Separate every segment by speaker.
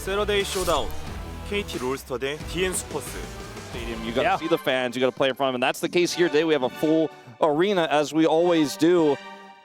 Speaker 1: 세러데이 쇼다운, KT 롤스터 대 DN 슈퍼스.
Speaker 2: You got to see the fans, you got to play in front of them. And that's the case here today. We have a full arena, as we always do.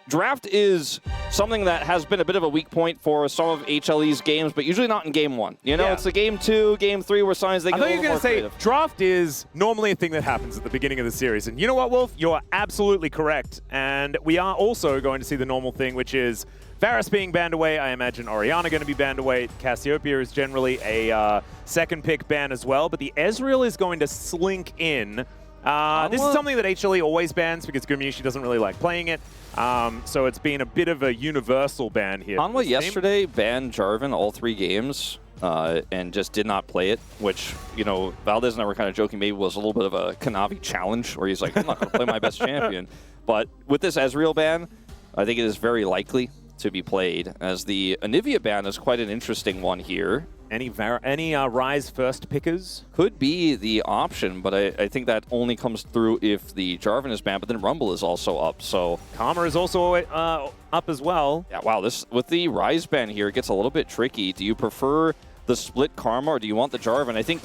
Speaker 2: Draft is something that has been a bit of a weak point for some of HLE's games, but usually not in game one. You know, it's the game 2, game 3 where sometimes they get a little more creative.
Speaker 3: I thought you were going to say draft is normally a thing that happens at the beginning of the series. And you know what, Wolf? You're absolutely correct. And we are also going to see the normal thing, which is Varus being banned away. I imagine Orianna going to be banned away. Cassiopeia is generally a second pick ban as well. But the Ezreal is going to slink in. This is something that HLE always bans because Gumayusi doesn't really like playing it. So it's been a bit of a universal ban here.
Speaker 2: Hanwha yesterday banned Jarvan all 3 games and just did not play it, which, you know, Valdez and I were kind of joking maybe was a little bit of a Kanavi challenge where he's like, I'm not going to play my best champion. But with this Ezreal ban, I think it is very likely to be played, as the Anivia ban is quite an interesting one here.
Speaker 3: Any Ryze first pickers?
Speaker 2: Could be the option, but I think that only comes through if the Jarvan is banned, but then Rumble is also up, so...
Speaker 3: Karma is also up as well.
Speaker 2: Yeah, wow, this with the Ryze ban here, it gets a little bit tricky. Do you prefer the split Karma, or do you want the Jarvan? I think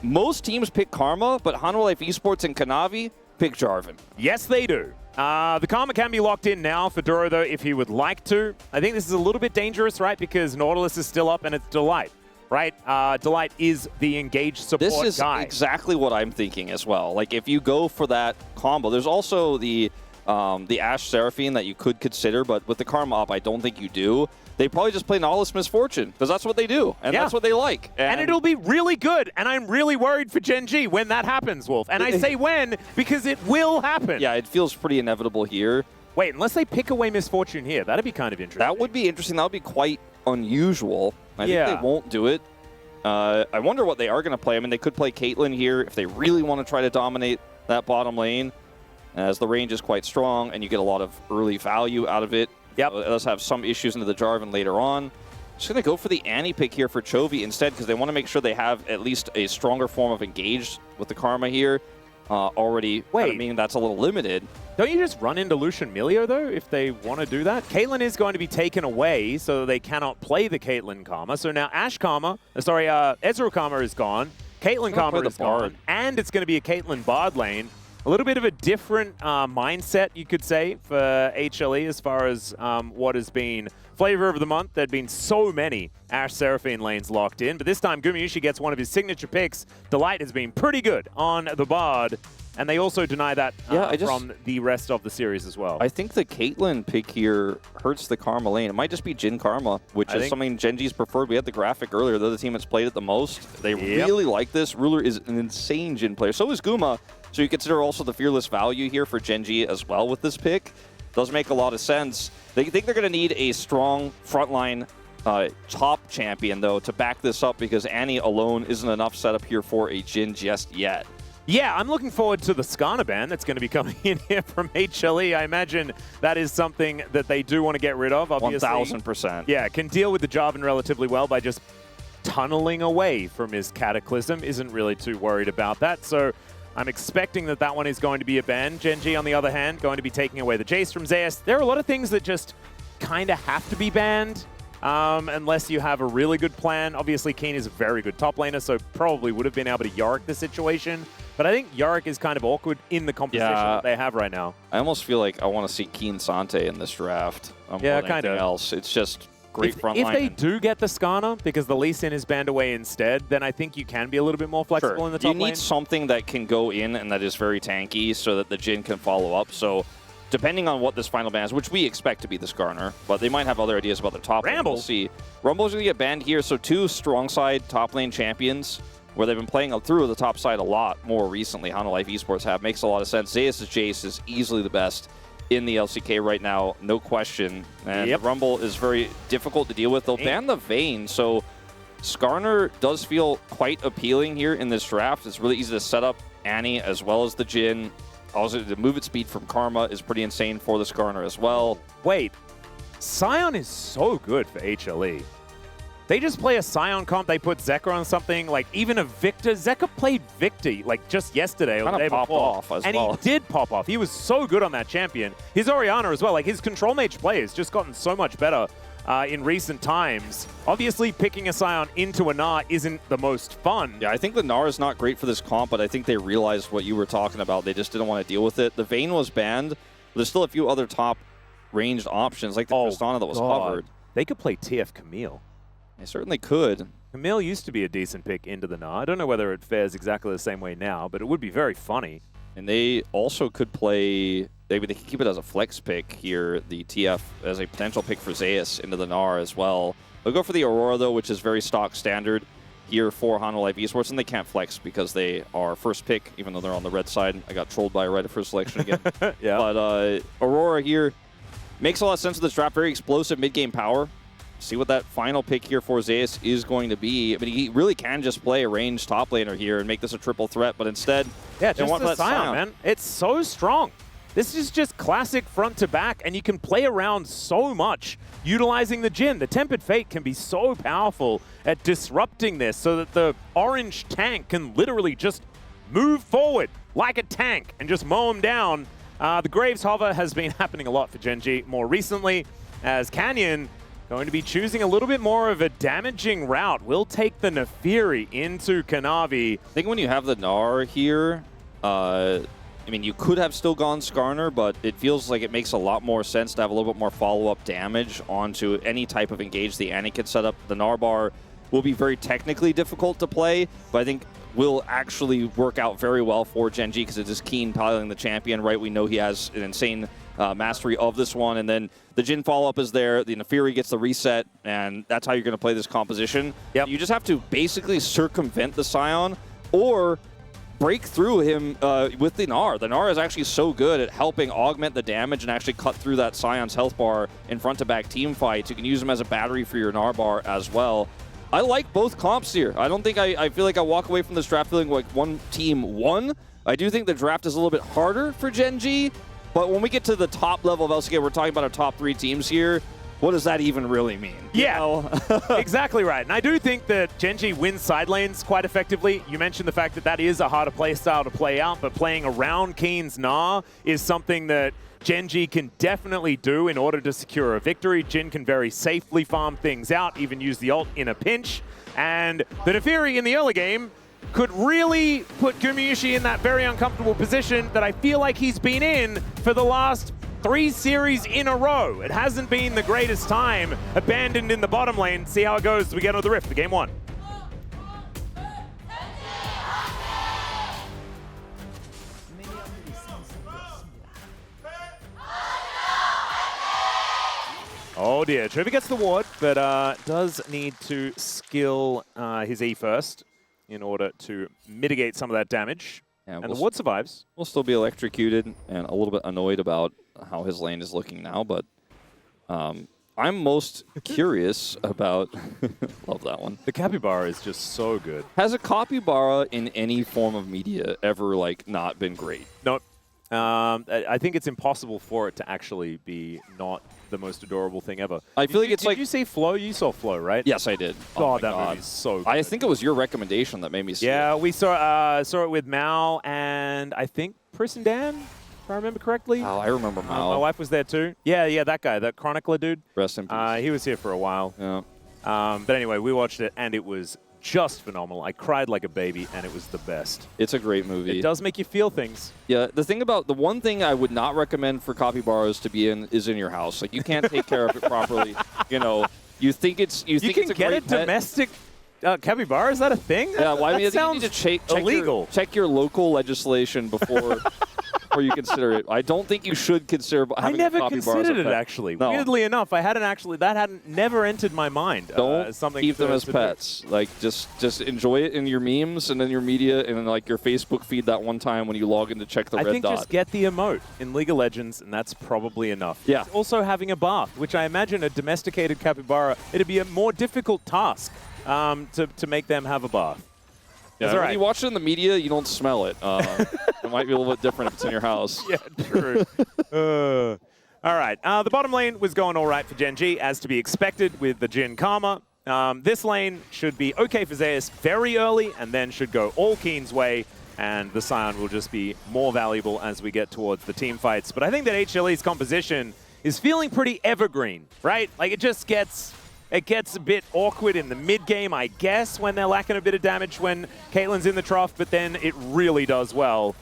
Speaker 2: most teams pick Karma, but Hanwha Life Esports and Kanavi pick Jarvan.
Speaker 3: Yes, they do. The Karma can be locked in now for Duro, though, if he would like to. I think this is a little bit dangerous, right? Because Nautilus is still up and it's Delight, right? Delight is the engaged support guy.
Speaker 2: This is exactly what I'm thinking as well. Like, if you go for that combo, there's also the Ashe Seraphine that you could consider, but with the Karma up, I don't think you do. They probably just play Nautilus Misfortune, because that's what they do, and that's what they like.
Speaker 3: And it'll be really good, and I'm really worried for Gen G when that happens, Wolf. And I say when, because it will happen.
Speaker 2: Yeah, it feels pretty inevitable here.
Speaker 3: Wait, unless they pick away Misfortune here, that'd be kind of interesting.
Speaker 2: That would be interesting. That would be quite unusual. I think they won't do it. I wonder what they are going to play. I mean, they could play Caitlyn here if they really want to try to dominate that bottom lane, as the range is quite strong, and you get a lot of early value out of it. Yep. It does have some issues into the Jarvan later on. Just going to go for the Annie pick here for Chovy instead, because they want to make sure they have at least a stronger form of engaged with the Karma here. Already, meaning that's a little limited.
Speaker 3: Don't you just run into Lucian Milio, though, if they want to do that? Caitlyn is going to be taken away, so they cannot play the Caitlyn Karma. So now Ezreal Karma is gone. Caitlyn Karma is gone. And it's going to be a Caitlyn Bard lane. A little bit of a different mindset, you could say, for HLE as far as what has been flavor of the month. There'd been so many Ashe Seraphine lanes locked in, but this time Gumayusi gets one of his signature picks. Delight has been pretty good on the Bard, and they also deny that from the rest of the series as well.
Speaker 2: I think the Caitlyn pick here hurts the Karma lane. It might just be Jhin Karma, which is something Gen G's preferred. We had the graphic earlier. They're the team that's played it the most. They really like this. Ruler is an insane Jhin player. So is Guma. So you consider also the fearless value here for Gen G as well with this pick. Does make a lot of sense. They think they're going to need a strong frontline top champion, though, to back this up, because Annie alone isn't enough setup here for a Jhin just yet.
Speaker 3: Yeah, I'm looking forward to the Skarner ban that's going to be coming in here from HLE. I imagine that is something that they do want to get rid of, obviously.
Speaker 2: 1,000%.
Speaker 3: Yeah, can deal with the Jarvan relatively well by just tunneling away from his Cataclysm. Isn't really too worried about that. So I'm expecting that that one is going to be a ban. Gen G, on the other hand, going to be taking away the Jace from Zeus. There are a lot of things that just kind of have to be banned unless you have a really good plan. Obviously, Keen is a very good top laner, so probably would have been able to Yorick the situation. But I think Yorick is kind of awkward in the composition that they have right now.
Speaker 2: I almost feel like I want to see Keen Sante in this draft. Yeah, kind of. Else. It's just great front line.
Speaker 3: If they do get the Skarner, because the Lee Sin is banned away instead, then I think you can be a little bit more flexible in the top lane.
Speaker 2: You need something that can go in and that is very tanky so that the Jhin can follow up. So depending on what this final ban is, which we expect to be the Skarner, but they might have other ideas about the top lane. We'll see. Rumble's going to get banned here, so 2 strong side top lane champions where they've been playing through the top side a lot more recently. Hanwha Life Esports have. Makes a lot of sense. Zeus' Jace is easily the best in the LCK right now, no question. And the Rumble is very difficult to deal with. They'll ban the Vayne, so Skarner does feel quite appealing here in this draft. It's really easy to set up Annie as well as the Jhin. Also, the movement speed from Karma is pretty insane for the Skarner as well.
Speaker 3: Wait, Sion is so good for HLE. They just play a Sion comp, they put Zeka on something, like even a Victor. Zeka played Victor like just yesterday or the day before. And he did pop off. He was so good on that champion. His Orianna as well, like his control mage play has just gotten so much better in recent times. Obviously, picking a Scion into a Gnar isn't the most fun.
Speaker 2: Yeah, I think the Gnar is not great for this comp, but I think they realized what you were talking about. They just didn't want to deal with it. The Vayne was banned, but there's still a few other top ranged options, like the Tristana that was covered.
Speaker 3: They could play TF Camille.
Speaker 2: They certainly could.
Speaker 3: Camille used to be a decent pick into the Gnar. I don't know whether it fares exactly the same way now, but it would be very funny.
Speaker 2: And they also could play, maybe they could keep it as a flex pick here, the TF as a potential pick for Zeus into the Gnar as well. They'll go for the Aurora, though, which is very stock standard here for Hanwha Life Esports, and they can't flex because they are first pick, even though they're on the red side. I got trolled by a right of first selection again.
Speaker 3: Yeah.
Speaker 2: But Aurora here makes a lot of sense with this draft. Very explosive mid-game power. See what that final pick here for Zeus is going to be. I mean, he really can just play a ranged top laner here and make this a triple threat, but instead,
Speaker 3: yeah,
Speaker 2: they want
Speaker 3: a
Speaker 2: that
Speaker 3: Scion, man. It's so strong. This is just classic front to back, and you can play around so much utilizing the Jhin. The Tempered Fate can be so powerful at disrupting this so that the orange tank can literally just move forward like a tank and just mow him down. The Graves hover has been happening a lot for Gen G more recently, as Canyon going to be choosing a little bit more of a damaging route. We'll take the Nefiri into Kanavi.
Speaker 2: I think when you have the Gnar here, I mean, you could have still gone Skarner, but it feels like it makes a lot more sense to have a little bit more follow-up damage onto any type of engage the Anakin setup. The Gnar bar will be very technically difficult to play, but I think will actually work out very well for Gen G because it is Keen piloting the champion, right? We know he has an insane mastery of this one, and then the Jhin follow-up is there, the Nefiri gets the reset, and that's how you're going to play this composition.
Speaker 3: Yep.
Speaker 2: You just have to basically circumvent the Scion or break through him with the Gnar. The Gnar is actually so good at helping augment the damage and actually cut through that Scion's health bar in front-to-back team fights. You can use him as a battery for your Gnar bar as well. I like both comps here. I don't think I feel like I walk away from this draft feeling like one team won. I do think the draft is a little bit harder for Gen G, but when we get to the top level of LCK, we're talking about our top 3 teams here. What does that even really mean?
Speaker 3: Yeah, exactly right. And I do think that Gen G wins side lanes quite effectively. You mentioned the fact that that is a harder play style to play out, but playing around Keen's Gnar is something that Gen G can definitely do in order to secure a victory. Jhin can very safely farm things out, even use the ult in a pinch. And the Nefiri in the early game could really put Gumayusi in that very uncomfortable position that I feel like he's been in for the last 3 series in a row. It hasn't been the greatest time, abandoned in the bottom lane. See how it goes as we get on the Rift for game 1. Oh dear, Trevor gets the ward, but does need to skill his E first in order to mitigate some of that damage.
Speaker 2: Yeah,
Speaker 3: and the ward survives.
Speaker 2: We'll still be electrocuted and a little bit annoyed about how his lane is looking now, but I'm most curious about... Love that one.
Speaker 3: The Capybara is just so good.
Speaker 2: Has a Capybara in any form of media ever, like, not been great?
Speaker 3: Nope. I think it's impossible for it to actually be not the most adorable thing ever.
Speaker 2: I feel like it's like...
Speaker 3: Did you see Flow? You saw Flow, right?
Speaker 2: Yes, I did.
Speaker 3: God, that movie's so good.
Speaker 2: I think it was your recommendation that made me see it.
Speaker 3: Yeah, we saw it with Mal and I think Pris and Dan, if I remember correctly.
Speaker 2: Oh, I remember Mal.
Speaker 3: My wife was there too. Yeah, that guy, that chronicler dude.
Speaker 2: Rest in peace.
Speaker 3: He was here for a while.
Speaker 2: Yeah.
Speaker 3: But anyway, we watched it and it was just phenomenal. I cried like a baby and it was the best.
Speaker 2: It's a great movie.
Speaker 3: It does make you feel things.
Speaker 2: Yeah, the one thing I would not recommend for capybaras to be in is in your house. Like, you can't take care of it properly. You know, you think it's a great
Speaker 3: get a
Speaker 2: pet.
Speaker 3: domestic capybara? Is that a thing?
Speaker 2: Yeah, well, I mean, I think you
Speaker 3: sounds
Speaker 2: need to
Speaker 3: illegal.
Speaker 2: check your local legislation before you consider it. I don't think you should consider having
Speaker 3: I
Speaker 2: a
Speaker 3: never
Speaker 2: capybara as a
Speaker 3: considered it,
Speaker 2: pet.
Speaker 3: actually.
Speaker 2: No.
Speaker 3: Weirdly enough, that hadn't never entered my mind.
Speaker 2: Don't
Speaker 3: something
Speaker 2: keep them
Speaker 3: to
Speaker 2: as
Speaker 3: do.
Speaker 2: pets. Like, just enjoy it in your memes and in your media and in, like, your Facebook feed that one time when you log in to check the red dot.
Speaker 3: I think just get the emote in League of Legends, and that's probably enough.
Speaker 2: Yeah.
Speaker 3: It's also having a bath, which I imagine a domesticated capybara, it'd be a more difficult task to make them have a bath.
Speaker 2: Yeah,
Speaker 3: That's all
Speaker 2: when
Speaker 3: right.
Speaker 2: you watch it in the media, you don't smell it. It might be a little bit different if it's in your house.
Speaker 3: Yeah, true. All right. The bottom lane was going all right for Gen G, as to be expected with the Jhin Karma. This lane should be okay for Zeus very early, and then should go all Keen's way, and the Scion will just be more valuable as we get towards the team fights. But I think that HLE's composition is feeling pretty evergreen, right? Like it gets a bit awkward in the mid game, I guess, when they're lacking a bit of damage when Caitlyn's in the trough, but then it really does well.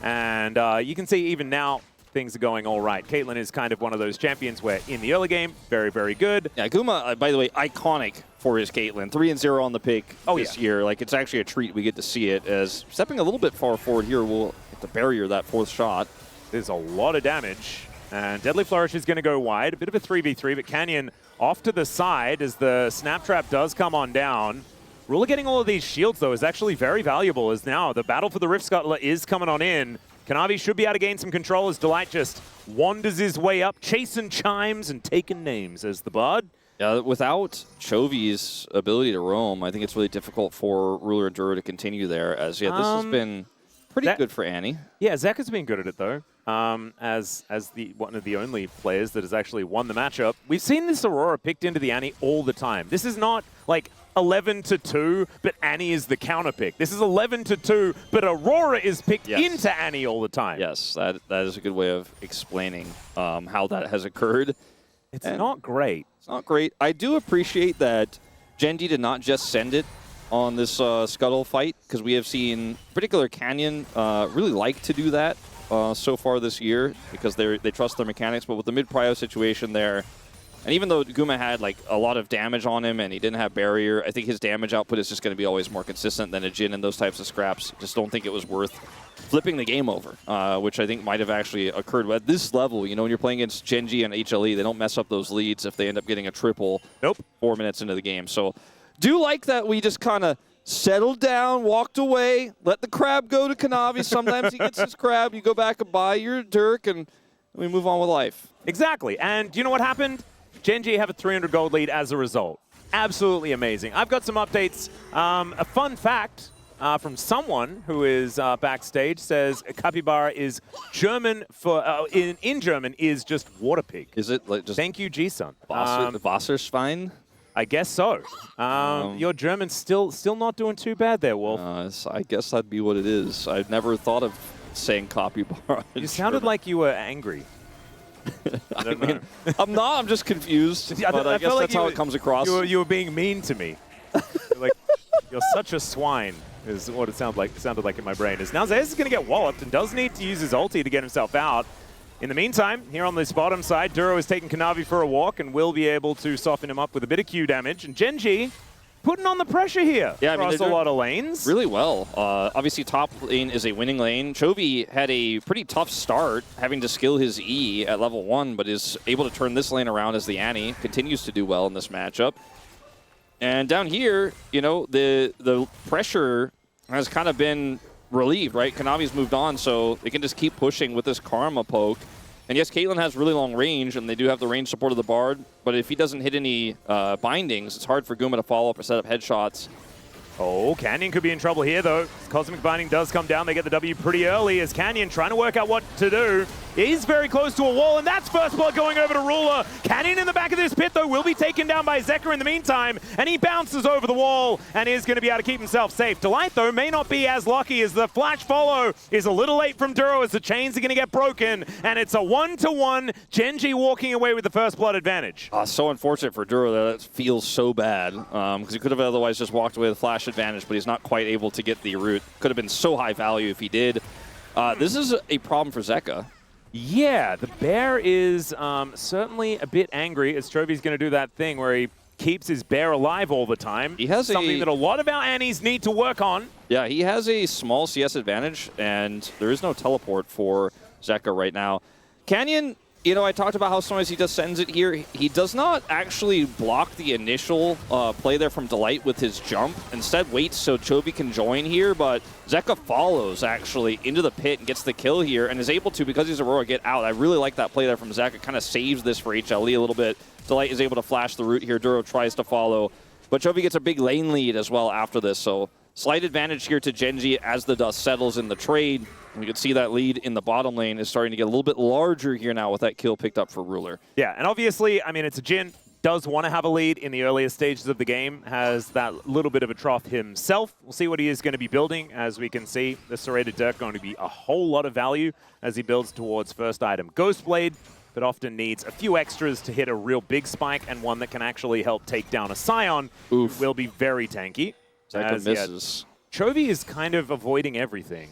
Speaker 3: And you can see even now, things are going all right. Caitlyn is kind of one of those champions where in the early game, very, very good.
Speaker 2: Yeah, Guma, by the way, iconic for his Caitlyn. 3-0 on the pick this year. Like, it's actually a treat we get to see it, as stepping a little bit far forward here will hit the barrier that fourth shot.
Speaker 3: There's a lot of damage. And Deadly Flourish is going to go wide. A bit of a 3v3, but Canyon off to the side as the Snap Trap does come on down. Ruler getting all of these shields, though, is actually very valuable, as now the battle for the Rift Scuttler is coming on in. Kanavi should be able to gain some control as Delight just wanders his way up, chasing chimes and taking names as the Bard.
Speaker 2: Yeah, without Chovy's ability to roam, I think it's really difficult for Ruler and Duro to continue there, as, yeah, this has been pretty good for Annie.
Speaker 3: Yeah, Zach has been good at it, though, as one of the only players that has actually won the matchup. We've seen this Aurora picked into the Annie all the time. This is not, like, 11-2, but Annie is the counter pick. This is 11-2, but Aurora is picked into Annie all the time.
Speaker 2: Yes, that is a good way of explaining how that has occurred.
Speaker 3: It's not great.
Speaker 2: It's not great. I do appreciate that Genji did not just send it on this Scuttle fight, because we have seen particular Canyon really like to do that so far this year, because they trust their mechanics. But with the mid-prio situation there, and even though Guma had like a lot of damage on him and he didn't have barrier, I think his damage output is just going to be always more consistent than a Jhin and those types of scraps. Just don't think it was worth flipping the game over, which I think might have actually occurred. But at this level, you know, when you're playing against Genji and HLE, they don't mess up those leads if they end up getting a triple 4 minutes into the game. So do like that we just kind of settled down, walked away, let the crab go to Kanavi. Sometimes he gets his crab, you go back and buy your Dirk, and we move on with life.
Speaker 3: Exactly. And do you know what happened? Genji have a 300 gold lead as a result. Absolutely amazing. I've got some updates. A fun fact from someone who is backstage says capybara is German for in German is just water pig.
Speaker 2: Is it like just?
Speaker 3: Thank you, G-Sun.
Speaker 2: Wasserschwein?
Speaker 3: I guess so. Your German's still not doing too bad there, Wolf.
Speaker 2: I guess that'd be what it is. I've never thought of saying capybara.
Speaker 3: You sounded like you were angry.
Speaker 2: I mean, I'm not. I'm just confused. But I guess that's how it comes across.
Speaker 3: You were being mean to me. You're such a swine, is what it sounded like in my brain. Now Zayas is going to get walloped and does need to use his ulti to get himself out. In the meantime, here on this bottom side, Duro is taking Kanavi for a walk and will be able to soften him up with a bit of Q damage. And Genji putting on the pressure here across a lot of lanes.
Speaker 2: Really well. Obviously, top lane is a winning lane. Chovy had a pretty tough start, having to skill his E at level 1, but is able to turn this lane around as the Annie continues to do well in this matchup. And down here, you know, the pressure has kind of been relieved, right? Kanavi's moved on, so they can just keep pushing with this Karma poke. And yes, Caitlyn has really long range, and they do have the range support of the Bard, but if he doesn't hit any bindings, it's hard for Guma to follow up or set up headshots.
Speaker 3: Oh, Canyon could be in trouble here, though. Cosmic Binding does come down. They get the W pretty early as Canyon trying to work out what to do. He's very close to a wall, and that's first blood going over to Ruler. Canyon in the back of this pit, though, will be taken down by Zeka in the meantime, and he bounces over the wall and is going to be able to keep himself safe. Delight, though, may not be as lucky as the flash follow is a little late from Duro as the chains are going to get broken, and it's a 1-to-1. Genji walking away with the first blood advantage.
Speaker 2: So unfortunate for Duro. That feels so bad because he could have otherwise just walked away with flash advantage, but he's not quite able to get the root. Could have been so high value if he did. This is a problem for Zeka.
Speaker 3: Yeah, the bear is certainly a bit angry as Chovy's going to do that thing where he keeps his bear alive all the time. He has something that a lot of our Annies need to work on.
Speaker 2: Yeah, he has a small CS advantage, and there is no teleport for Zeka right now. Canyon, you know, I talked about how sometimes he just sends it here. He does not actually block the initial play there from Delight with his jump. Instead, waits so Chovy can join here, but Zeka follows, actually, into the pit and gets the kill here and is able to, because he's Aurora, get out. I really like that play there from Zeka. Kind of saves this for HLE a little bit. Delight is able to flash the root here. Duro tries to follow, but Chovy gets a big lane lead as well after this, so slight advantage here to Genji as the dust settles in the trade. We can see that lead in the bottom lane is starting to get a little bit larger here now with that kill picked up for Ruler.
Speaker 3: Yeah, and obviously, I mean, it's a Jhin. Does want to have a lead in the earliest stages of the game. Has that little bit of a trough himself. We'll see what he is going to be building. As we can see, the Serrated Dirk going to be a whole lot of value as he builds towards first item. Ghostblade but often needs a few extras to hit a real big spike and one that can actually help take down a Scion, who will be very tanky.
Speaker 2: Zeka misses.
Speaker 3: Chovy is kind of avoiding everything,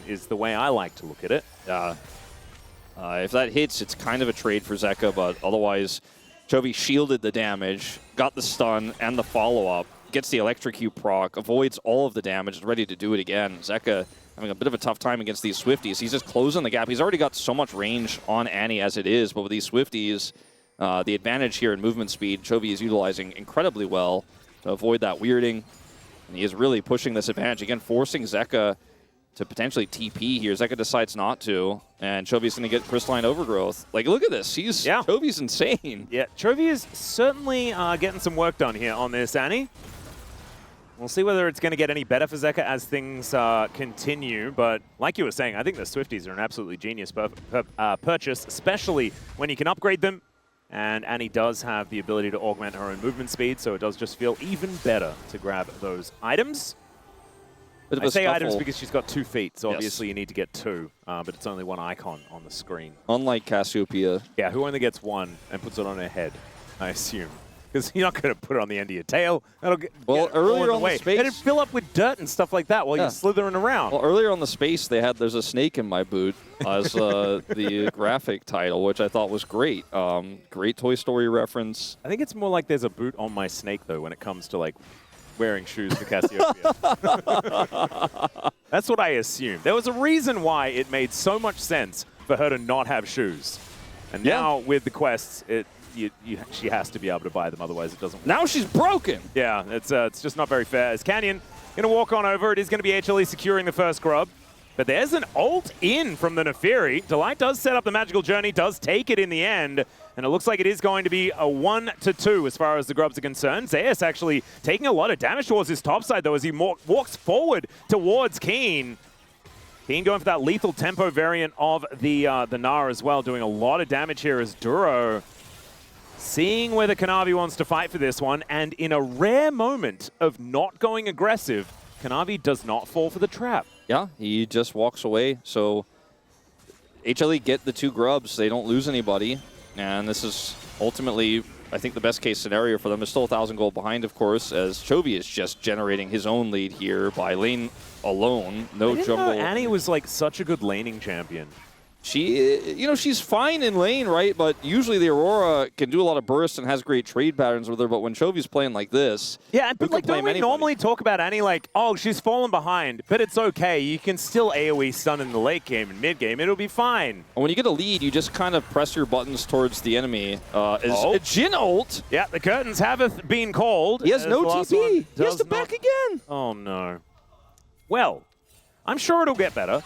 Speaker 3: is the way I like to look at it.
Speaker 2: If that hits, it's kind of a trade for Zeka, but otherwise, Chovy shielded the damage, got the stun and the follow-up, gets the electrocute proc, avoids all of the damage, is ready to do it again. Zeka having a bit of a tough time against these Swifties. He's just closing the gap. He's already got so much range on Annie as it is, but with these Swifties, the advantage here in movement speed, Chovy is utilizing incredibly well to avoid that weirding. And he is really pushing this advantage. Again, forcing Zeka to potentially TP here. Zeka decides not to, and Chovy's going to get Crystalline Overgrowth. Like, look at this. Chovy's insane. Yeah,
Speaker 3: Chovy is certainly getting some work done here on this, Annie. We'll see whether it's going to get any better for Zeka as things continue, but like you were saying, I think the Swifties are an absolutely genius purchase, especially when you can upgrade them, and Annie does have the ability to augment her own movement speed, so it does just feel even better to grab those items. I say items because she's got 2 feet, so obviously you need to get 2, but it's only 1 icon on the screen.
Speaker 2: Unlike Cassiopeia.
Speaker 3: Yeah, who only gets 1 and puts it on her head, I assume. Because you're not going to put it on the end of your tail. That'll get
Speaker 2: earlier on the space,
Speaker 3: it'd fill up with dirt and stuff like that while you're slithering around.
Speaker 2: Well, earlier on the space, there's a snake in my boot as the graphic title, which I thought was great. Great Toy Story reference.
Speaker 3: I think it's more like there's a boot on my snake though when it comes to like wearing shoes for Cassiopeia. That's what I assume. There was a reason why it made so much sense for her to not have shoes, and now with the quests, she has to be able to buy them, otherwise it doesn't work.
Speaker 2: Now she's broken! Yeah,
Speaker 3: it's just not very fair. As Canyon going to walk on over, it is going to be HLE securing the first grub. But there's an ult in from the Nefiri. Delight does set up the magical journey, does take it in the end, and it looks like it is going to be a 1-2 as far as the grubs are concerned. Zayas actually taking a lot of damage towards his top side, though, as he walks forward towards Keen. Keen going for that lethal tempo variant of the Gnar as well, doing a lot of damage here as Duro seeing whether Kanavi wants to fight for this one, and in a rare moment of not going aggressive, Kanavi does not fall for the trap.
Speaker 2: Yeah, he just walks away. So HLE get the 2 grubs. They don't lose anybody. And this is ultimately, I think, the best case scenario for them. They're still 1,000 gold behind, of course, as Chovy is just generating his own lead here by lane alone. No jungle.
Speaker 3: Know Annie was like such a good laning champion.
Speaker 2: She's fine in lane, right? But usually the Aurora can do a lot of bursts and has great trade patterns with her. But when Chovy's playing like this,
Speaker 3: but like, don't we normally talk about Annie like, oh, she's fallen behind, but it's okay. You can still AoE stun in the late game and mid game. It'll be fine.
Speaker 2: And when you get a lead, you just kind of press your buttons towards the enemy. A Jhin ult.
Speaker 3: Yeah, the curtains have been called.
Speaker 2: He has no TP. He has to back again.
Speaker 3: Oh no. Well, I'm sure it'll get better.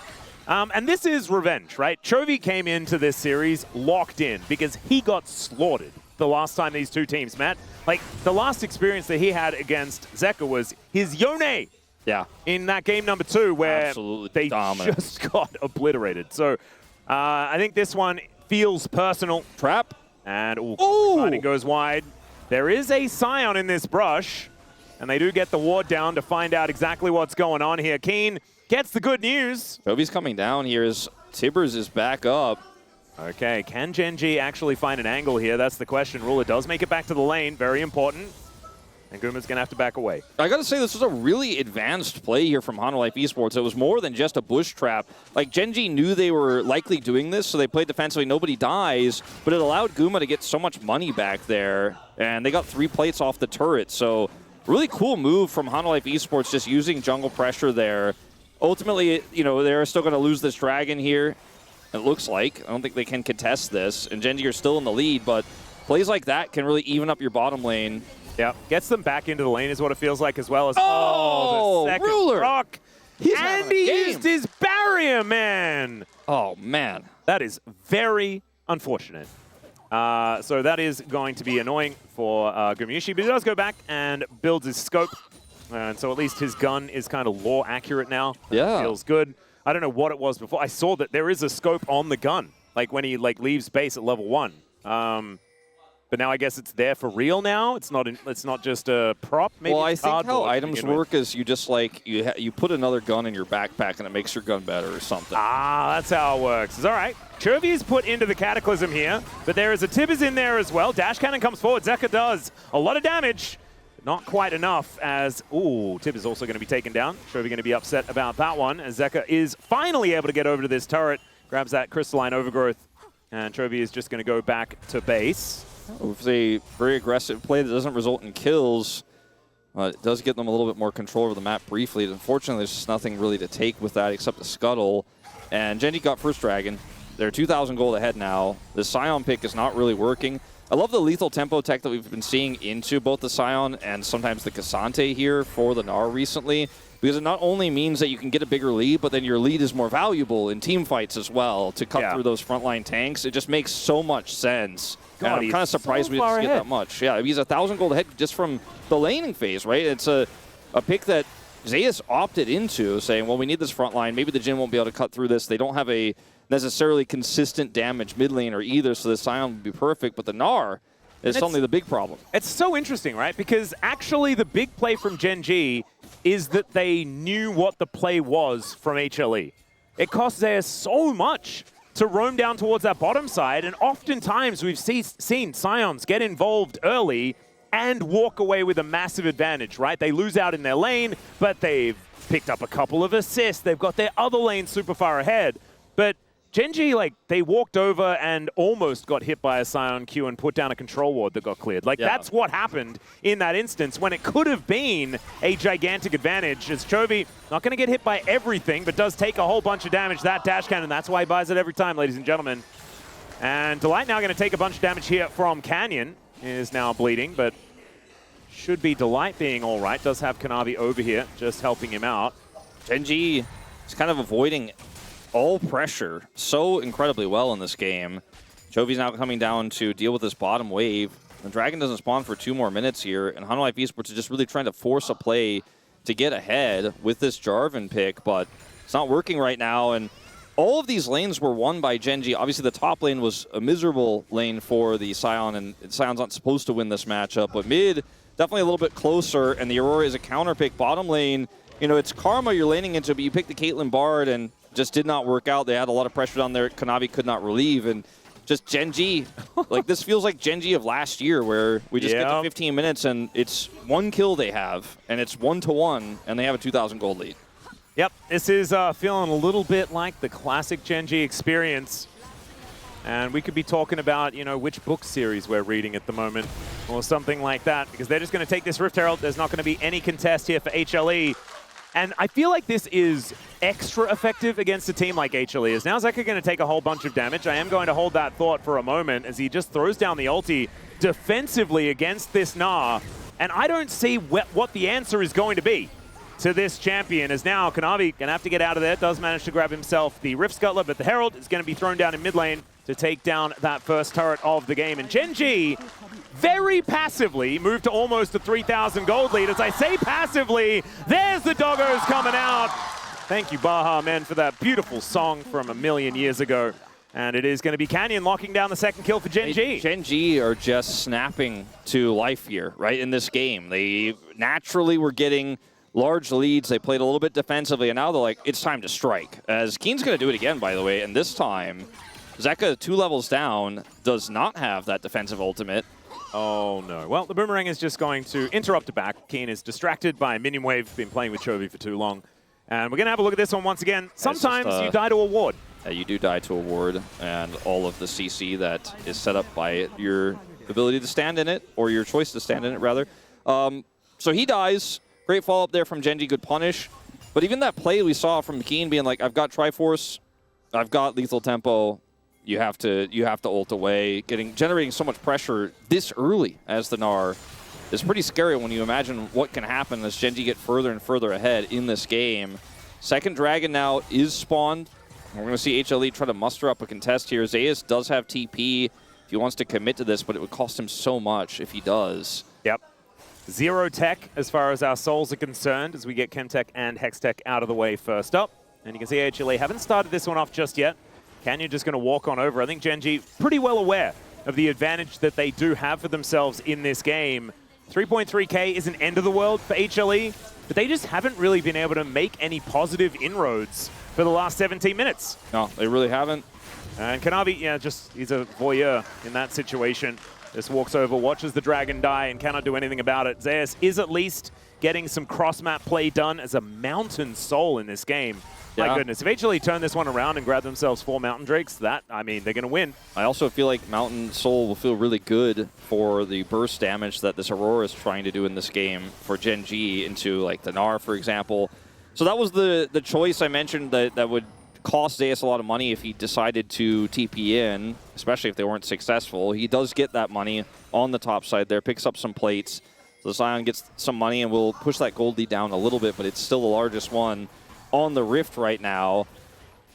Speaker 3: And this is revenge, right? Chovy came into this series locked in because he got slaughtered the last time these 2 teams met. Like, the last experience that he had against Zeka was his Yone.
Speaker 2: Yeah.
Speaker 3: In that game number 2 where they just got obliterated. So I think this one feels personal.
Speaker 2: Trap.
Speaker 3: And fighting goes wide. There is a Scion in this brush. And they do get the ward down to find out exactly what's going on here. Keen gets the good news.
Speaker 2: Chovy's coming down here as Tibbers is back up.
Speaker 3: Okay, can Gen.G actually find an angle here? That's the question. Ruler does make it back to the lane. Very important. And Guma's going to have to back away.
Speaker 2: I got to say, this was a really advanced play here from Hanwha Life Esports. It was more than just a bush trap. Like, Gen.G knew they were likely doing this, so they played defensively. Nobody dies, but it allowed Guma to get so much money back there. And they got 3 plates off the turret. So, really cool move from Hanwha Life Esports, just using jungle pressure there. Ultimately, they're still going to lose this dragon here, it looks like. I don't think they can contest this. And Gen.G are still in the lead, but plays like that can really even up your bottom lane.
Speaker 3: Yeah, gets them back into the lane is what it feels like, as well as
Speaker 2: the second
Speaker 3: Ruler. Rock.
Speaker 2: And
Speaker 3: he used his barrier, man.
Speaker 2: Oh, man.
Speaker 3: That is very unfortunate. So that is going to be annoying for Gumyushi, but he does go back and builds his scope. And so at least his gun is kind of lore accurate now.
Speaker 2: Yeah.
Speaker 3: Feels good. I don't know what it was before. I saw that there is a scope on the gun, like when he leaves base at level 1. But now I guess it's there for real now. It's not just a prop. Maybe
Speaker 2: well, I
Speaker 3: it's
Speaker 2: think how
Speaker 3: cardboard to
Speaker 2: items
Speaker 3: begin with.
Speaker 2: work is you just like you put another gun in your backpack and it makes your gun better or something.
Speaker 3: Ah, that's how it works. It's all right. Chovy is put into the Cataclysm here, but there is a Tibbers in there as well. Dash Cannon comes forward. Zeka does a lot of damage. Not quite enough as, ooh, Tibbers also going to be taken down. Chovy going to be upset about that one as Zeka is finally able to get over to this turret, grabs that Crystalline Overgrowth, and Chovy is just going to go back to base.
Speaker 2: With a very aggressive play that doesn't result in kills, it does get them a little bit more control over the map briefly. Unfortunately, there's just nothing really to take with that except the scuttle. And Gen G got first dragon. They're 2,000 gold ahead now. The Scion pick is not really working. I love the lethal tempo tech that we've been seeing into both the Scion and sometimes the Cassante here for the Gnar recently, because it not only means that you can get a bigger lead, but then your lead is more valuable in team fights as well to cut through those frontline tanks. It just makes so much sense. God, I'm kind of surprised we didn't get that much. Yeah, he's 1,000 gold ahead just from the laning phase, right? It's a pick that Zeus opted into, saying, well, we need this front line. Maybe the Jhin won't be able to cut through this. They don't have a necessarily consistent damage mid laner either, so the Scion would be perfect. But the Gnar is suddenly the big problem.
Speaker 3: It's so interesting, right? Because actually the big play from Gen G is that they knew what the play was from HLE. It cost Zeus so much to roam down towards that bottom side, and oftentimes we've seen Scions get involved early and walk away with a massive advantage, right? They lose out in their lane, but they've picked up a couple of assists. They've got their other lane super far ahead. But Gen G, like, they walked over and almost got hit by a Scion Q and put down a control ward that got cleared. Like, that's what happened in that instance when it could have been a gigantic advantage. As Chovy, not going to get hit by everything, but does take a whole bunch of damage. That dash cannon, that's why he buys it every time, ladies and gentlemen. And Delight now going to take a bunch of damage here from Canyon. Is now bleeding, but should be Delight being all right. Does have Kanavi over here, just helping him out.
Speaker 2: Gen G is kind of avoiding all pressure so incredibly well in this game. Chovy's now coming down to deal with this bottom wave. The Dragon doesn't spawn for 2 more minutes here, and Hanwha Life Esports is just really trying to force a play to get ahead with this Jarvan pick, but it's not working right now, and all of these lanes were won by Gen G. Obviously, the top lane was a miserable lane for the Scion, and Scion's not supposed to win this matchup, but mid, definitely a little bit closer, and the Aurora is a counter pick. Bottom lane, you know, it's Karma you're laning into, but you pick the Caitlyn Bard, and just did not work out. They had a lot of pressure down there. Kanavi could not relieve, and just Gen G, like this feels like Gen G of last year, where we just get to 15 minutes, and it's 1 kill they have, and it's 1-1, and they have a 2,000 gold lead.
Speaker 3: Yep, this is feeling a little bit like the classic Gen G experience. And we could be talking about, you know, which book series we're reading at the moment or something like that, because they're just going to take this Rift Herald. There's not going to be any contest here for HLE. And I feel like this is extra effective against a team like HLE. Is now Zeka going to take a whole bunch of damage? I am going to hold that thought for a moment as he just throws down the ulti defensively against this Gnar. And I don't see what the answer is going to be to this champion, as now Kanavi going to have to get out of there. Does manage to grab himself the Rift Scuttler, but the Herald is going to be thrown down in mid lane to take down that first turret of the game. And Gen G very passively moved to almost a 3,000 gold lead. As I say passively, there's the doggos coming out. Thank you, Baha Men, for that beautiful song from a million years ago. And it is going to be Canyon locking down the second kill for Gen G.
Speaker 2: Gen G are just snapping to life here, right, in this game. They naturally were getting large leads. They played a little bit defensively, and now they're like, it's time to strike. As Keen's going to do it again, by the way, and this time, Zeka, 2 levels down, does not have that defensive ultimate.
Speaker 3: Oh, no. Well, the Boomerang is just going to interrupt it back. Keen is distracted by a minion wave, been playing with Chovy for too long. And we're going to have a look at this one once again. Sometimes you die to a ward.
Speaker 2: You do die to a ward, and all of the CC that is set up by your ability to stand in it, or your choice to stand in it, rather. So he dies. Great follow-up there from Gen G, good punish. But even that play we saw from Keen being like, I've got Triforce, I've got lethal tempo, you have to ult away. Generating so much pressure this early as the Gnar is pretty scary when you imagine what can happen as Gen G get further and further ahead in this game. Second Dragon now is spawned. We're going to see HLE try to muster up a contest here. Zeus does have TP if he wants to commit to this, but it would cost him so much if he does.
Speaker 3: Yep. 0 tech as far as our souls are concerned, as we get Chemtech and Hextech out of the way first up. And you can see HLE haven't started this one off just yet. Canyon just going to walk on over. I think Gen G pretty well aware of the advantage that they do have for themselves in this game. 3.3K isn't end of the world for HLE, but they just haven't really been able to make any positive inroads for the last 17 minutes.
Speaker 2: No, they really haven't.
Speaker 3: And Kanavi, yeah, he's a voyeur in that situation. Just walks over, watches the dragon die, and cannot do anything about it. Zeus is at least getting some cross-map play done as a Mountain Soul in this game.
Speaker 2: Yeah.
Speaker 3: My goodness, if HLE turn this one around and grab themselves 4 Mountain Drakes, I mean, they're going to win.
Speaker 2: I also feel like Mountain Soul will feel really good for the burst damage that this Aurora is trying to do in this game for Gen G into like the Gnar, for example. So that was the choice I mentioned that would cost Zeus a lot of money if he decided to TP in, especially if they weren't successful. He does get that money on the top side there, picks up some plates. So Zion gets some money and will push that gold lead down a little bit, but it's still the largest one on the Rift right now.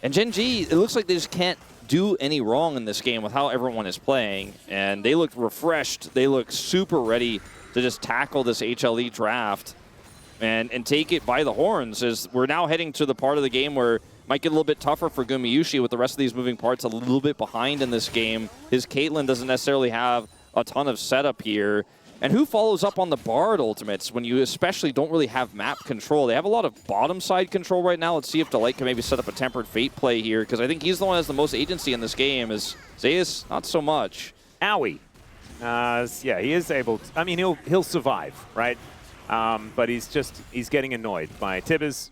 Speaker 2: And Gen G, it looks like they just can't do any wrong in this game with how everyone is playing. And they look refreshed. They look super ready to just tackle this HLE draft and take it by the horns, as we're now heading to the part of the game where it might get a little bit tougher for Gumayushi with the rest of these moving parts a little bit behind in this game. His Caitlyn doesn't necessarily have a ton of setup here. And who follows up on the Bard ultimates when you especially don't really have map control? They have a lot of bottom side control right now. Let's see if Delight can maybe set up a Tempered Fate play here, because I think he's the one that has the most agency in this game. Is Zeus, not so much.
Speaker 3: Owie. Yeah, he is able to, I mean, he'll survive, right? But he's getting annoyed by Tibbers,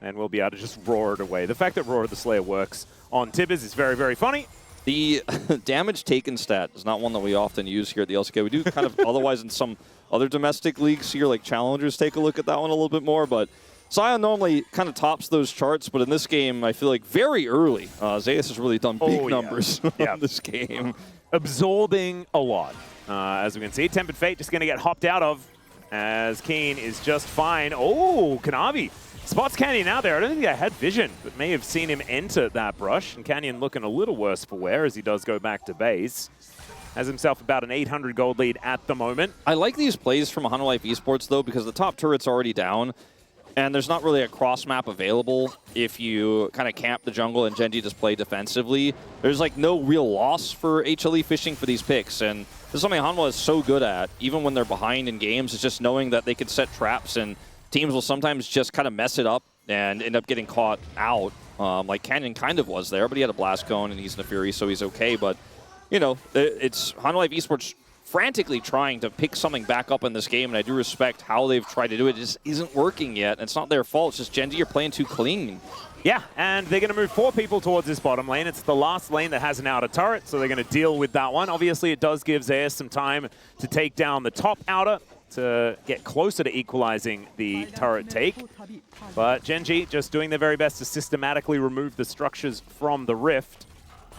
Speaker 3: and we'll be able to just roar it away. The fact that Roar of the Slayer works on Tibbers is very, very funny.
Speaker 2: The damage taken stat is not one that we often use here at the LCK. We do kind of otherwise in some other domestic leagues here, like Challengers, take a look at that one a little bit more. But Sion normally kind of tops those charts, but in this game, I feel like very early, Zeus has really done big numbers in this game.
Speaker 3: Absorbing a lot, as we can see. Tempered Fate just going to get hopped out of, as Keen is just fine. Oh, Kanavi spots Canyon out there. I don't think I had vision, but may have seen him enter that brush. And Canyon looking a little worse for wear as he does go back to base. Has himself about an 800 gold lead at the moment.
Speaker 2: I like these plays from Hanwha Life Esports, though, because the top turret's already down, and there's not really a cross map available if you kind of camp the jungle and Genji just play defensively. There's like no real loss for HLE fishing for these picks, and this is something Hanwha is so good at, even when they're behind in games, is just knowing that they can set traps, and teams will sometimes just kind of mess it up and end up getting caught out. Like Canyon kind of was there, but he had a blast cone and he's in a Fury, so he's okay. But, you know, it's Hanwha Life Esports frantically trying to pick something back up in this game, and I do respect how they've tried to do it. It just isn't working yet. It's not their fault. It's just Gen G are playing too clean.
Speaker 3: Yeah, and they're going to move 4 people towards this bottom lane. It's the last lane that has an outer turret, so they're going to deal with that one. Obviously, it does give Zeus some time to take down the top outer to get closer to equalizing the turret take. But Gen G just doing their very best to systematically remove the structures from the rift.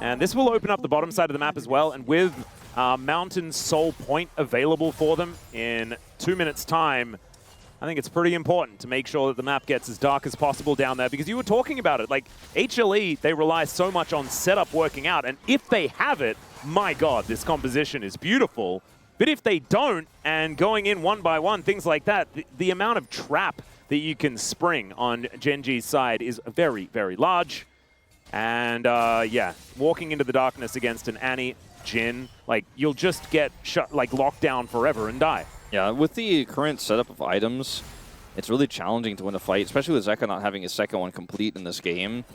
Speaker 3: And this will open up the bottom side of the map as well. And with Mountain Soul Point available for them in 2 minutes' time, I think it's pretty important to make sure that the map gets as dark as possible down there, because you were talking about it. Like, HLE, they rely so much on setup working out, and if they have it, my God, this composition is beautiful. But if they don't, and going in one by one, things like that, the amount of trap that you can spring on Gen G's side is very, very large. And yeah, walking into the darkness against an Annie, Jhin, like, you'll just get locked down forever and die.
Speaker 2: Yeah, with the current setup of items, it's really challenging to win a fight, especially with Zeka not having his second one complete in this game.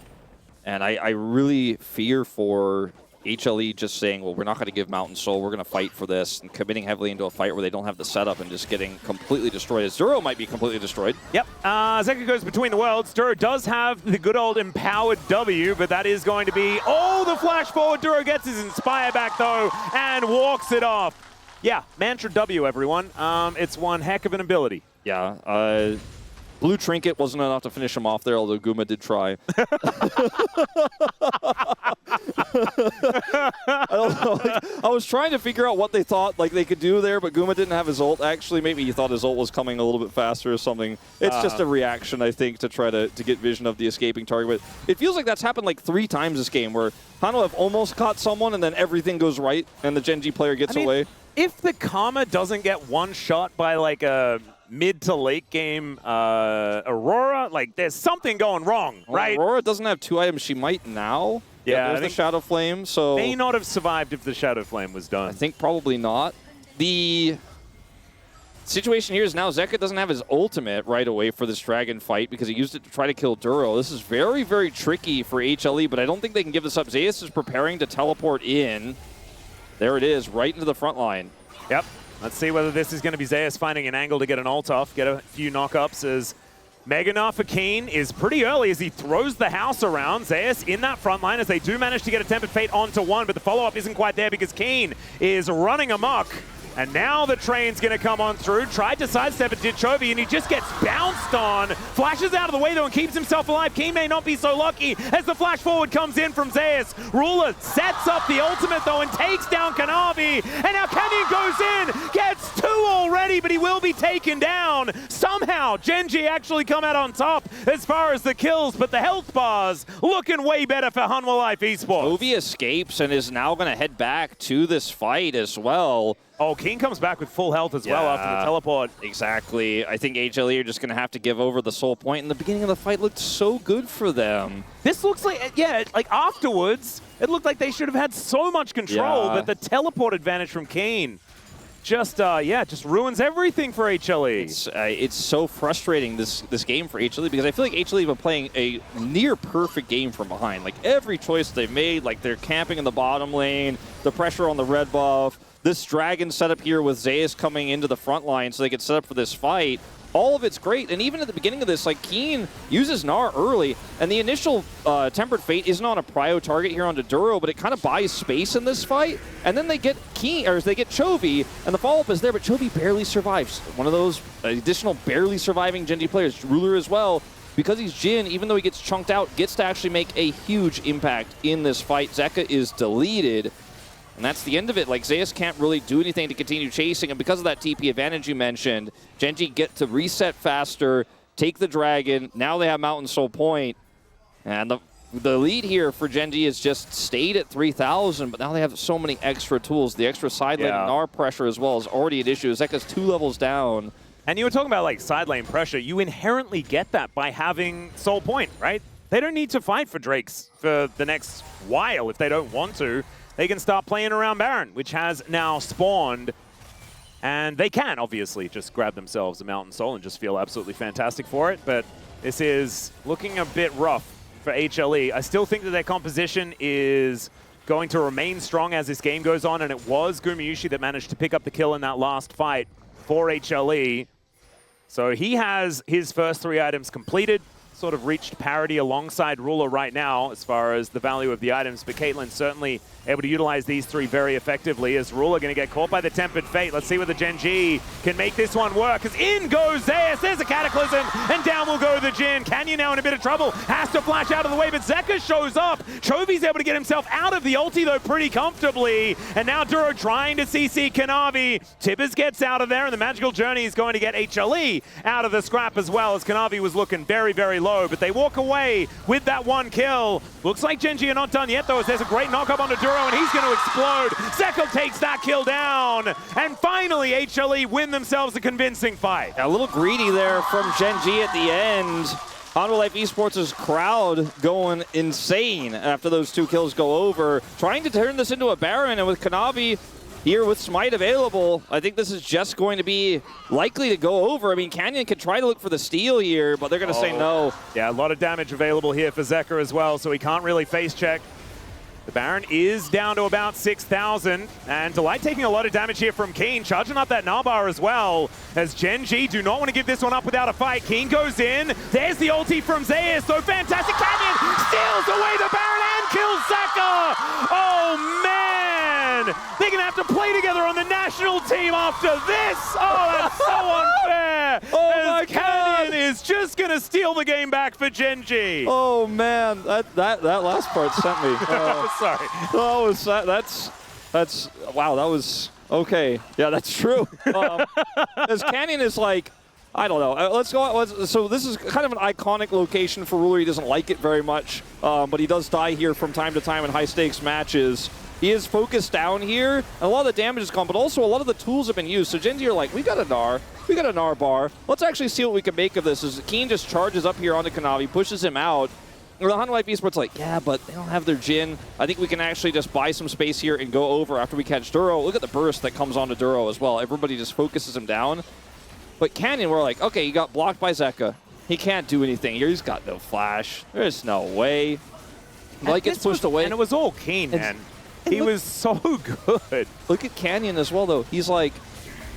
Speaker 2: And I really fear for HLE just saying, well, we're not going to give Mountain Soul, we're going to fight for this, and committing heavily into a fight where they don't have the setup and just getting completely destroyed. Zero might be completely destroyed.
Speaker 3: Yep. Zeka goes between the worlds. Duro does have the good old empowered W, but that is going to be, oh, the flash forward. Duro gets his Inspire back, though, and walks it off. Yeah, Mantra W, everyone. It's one heck of an ability.
Speaker 2: Yeah, Blue Trinket wasn't enough to finish him off there, although Guma did try. I don't know. Like, I was trying to figure out what they thought they could do there, but Guma didn't have his ult. Actually, maybe he thought his ult was coming a little bit faster or something. It's just a reaction, I think, to try to get vision of the escaping target. But it feels like that's happened like 3 times this game, where Hanwha have almost caught someone, and then everything goes right, and the Gen G player gets away.
Speaker 3: If the Karma doesn't get one shot by like a mid to late game Aurora, like there's something going wrong, right?
Speaker 2: Aurora doesn't have 2 items. She might now.
Speaker 3: Yeah,
Speaker 2: there's the Shadow Flame, so...
Speaker 3: May not have survived if the Shadow Flame was done.
Speaker 2: I think probably not. The situation here is now Zeka doesn't have his ultimate right away for this dragon fight because he used it to try to kill Duro. This is very, very tricky for HLE, but I don't think they can give this up. Zeus is preparing to teleport in. There it is, right into the front line.
Speaker 3: Yep. Let's see whether this is going to be Zeus finding an angle to get an ult off, get a few knockups as Meganar for Keen is pretty early as he throws the house around. Zeus in that front line as they do manage to get a Tempered Fate onto one, but the follow-up isn't quite there because Keen is running amok. And now the train's going to come on through. Tried to sidestep it, did Chovy, and he just gets bounced on. Flashes out of the way, though, and keeps himself alive. Keen may not be so lucky as the flash forward comes in from Zeus. Ruler sets up the ultimate, though, and takes down Kanavi. And now Canyon goes in, gets two already, but he will be taken down. Somehow, Genji actually come out on top as far as the kills, but the health bars looking way better for Hanwha Life Esports.
Speaker 2: Chovy escapes and is now going to head back to this fight as well.
Speaker 3: Oh, King comes back with full health as well after the teleport.
Speaker 2: Exactly. I think HLE are just going to have to give over the soul point. And the beginning of the fight looked so good for them.
Speaker 3: This looks like, yeah, like afterwards, it looked like they should have had so much control, but the teleport advantage from Keen just, just ruins everything for HLE.
Speaker 2: It's so frustrating, this game for HLE, because I feel like HLE have been playing a near perfect game from behind. Like every choice they've made, like they're camping in the bottom lane, the pressure on the red buff, this dragon setup here with Zeus coming into the front line so they could set up for this fight. All of it's great, and even at the beginning of this, like Keen uses Gnar early, and the initial Tempered Fate isn't on a prio target here onto Duro, but it kind of buys space in this fight, and then they get Chovy, and the follow-up is there, but Chovy barely survives. One of those additional barely surviving Genji players, Ruler as well, because he's Jhin, even though he gets chunked out, gets to actually make a huge impact in this fight. Zeka is deleted. And that's the end of it. Like, Zeus can't really do anything to continue chasing, and because of that TP advantage you mentioned, Genji get to reset faster, take the dragon. Now they have Mountain Soul Point. And the lead here for Genji is just stayed at 3,000, but now they have so many extra tools. The extra side lane Gnar pressure as well is already an issue. Zeka's 2 levels down.
Speaker 3: And you were talking about, like, side lane pressure. You inherently get that by having Soul Point, right? They don't need to fight for Drakes for the next while if they don't want to. They can start playing around Baron, which has now spawned. And they can, obviously, just grab themselves a Mountain Soul and just feel absolutely fantastic for it. But this is looking a bit rough for HLE. I still think that their composition is going to remain strong as this game goes on. And it was Gumayushi that managed to pick up the kill in that last fight for HLE. So he has his first 3 items completed. Sort of reached parity alongside Ruler right now as far as the value of the items, but Caitlyn certainly able to utilize these 3 very effectively as Ruler going to get caught by the Tempered Fate. Let's see whether Genji can make this one work, because in goes Zeus, there's a Cataclysm, and down will go the Jhin. Canyon now in a bit of trouble, has to flash out of the way, but Zeka shows up. Chovy's able to get himself out of the ulti though pretty comfortably, and now Duro trying to CC Kanavi. Tibbers gets out of there, and the Magical Journey is going to get HLE out of the scrap as well, as Kanavi was looking very, very low, but they walk away with that 1 kill. Looks like Genji are not done yet though, as there's a great knock up onto Duro, and he's going to explode. Zeka takes that kill down, and finally HLE win themselves a convincing fight.
Speaker 2: A little greedy there from Genji at the end. Hanwha Life Esports' crowd going insane after those 2 kills go over. Trying to turn this into a Baron, and with Kanavi here with Smite available, I think this is just going to be likely to go over. I mean, Canyon could try to look for the steal here, but they're going to say no.
Speaker 3: Yeah, a lot of damage available here for Zeka as well, so he can't really face check. The Baron is down to about 6,000, and Delight taking a lot of damage here from Keen, charging up that Nalbar as well, as Genji do not want to give this one up without a fight. Keen goes in, there's the ulti from Zeus, so fantastic. Canyon steals away the Baron and kills Zeka! Oh man! They're gonna have to play together on the national team after this! Oh, that's so unfair!
Speaker 2: Oh my
Speaker 3: Canyon is just gonna steal the game back for Genji!
Speaker 2: Oh man, that last part sent me.
Speaker 3: Sorry.
Speaker 2: Oh, that's wow. That was okay. Yeah, that's true. As Canyon is like, I don't know. Let's go. So this is kind of an iconic location for Ruler. He doesn't like it very much, but he does die here from time to time in high stakes matches. He is focused down here, and a lot of the damage is gone, but also a lot of the tools have been used. So Genji are like, we got a Gnar bar. Let's actually see what we can make of this. As Keen just charges up here onto Kanavi, pushes him out. the Hanwha Life Esports like, yeah, but they don't have their Jhin. I think we can actually just buy some space here and go over after we catch Duro. Look at the burst that comes onto Duro as well. Everybody just focuses him down. But Canyon, we're like, okay, he got blocked by Zeka. He can't do anything here. He's got no flash. There's no way. Light gets pushed away.
Speaker 3: And it was all Keen, man. He was so good.
Speaker 2: Look at Canyon as well, though. He's like,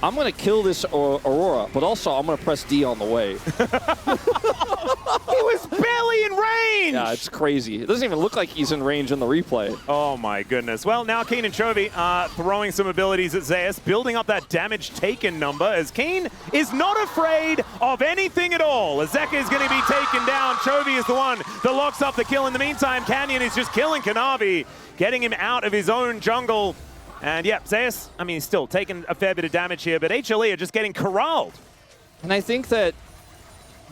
Speaker 2: I'm going to kill this Aurora, but also I'm going to press D on the way.
Speaker 3: He was barely in range!
Speaker 2: Yeah, it's crazy. It doesn't even look like he's in range in the replay.
Speaker 3: Oh my goodness. Well, now Keen and Chovy are throwing some abilities at Zeus, building up that damage taken number, as Keen is not afraid of anything at all. As Zeka is going to be taken down, Chovy is the one that locks up the kill. In the meantime, Canyon is just killing Kanavi, getting him out of his own jungle. And yeah, Zeus, I mean, still taking a fair bit of damage here, but HLE are just getting corralled.
Speaker 2: And I think that,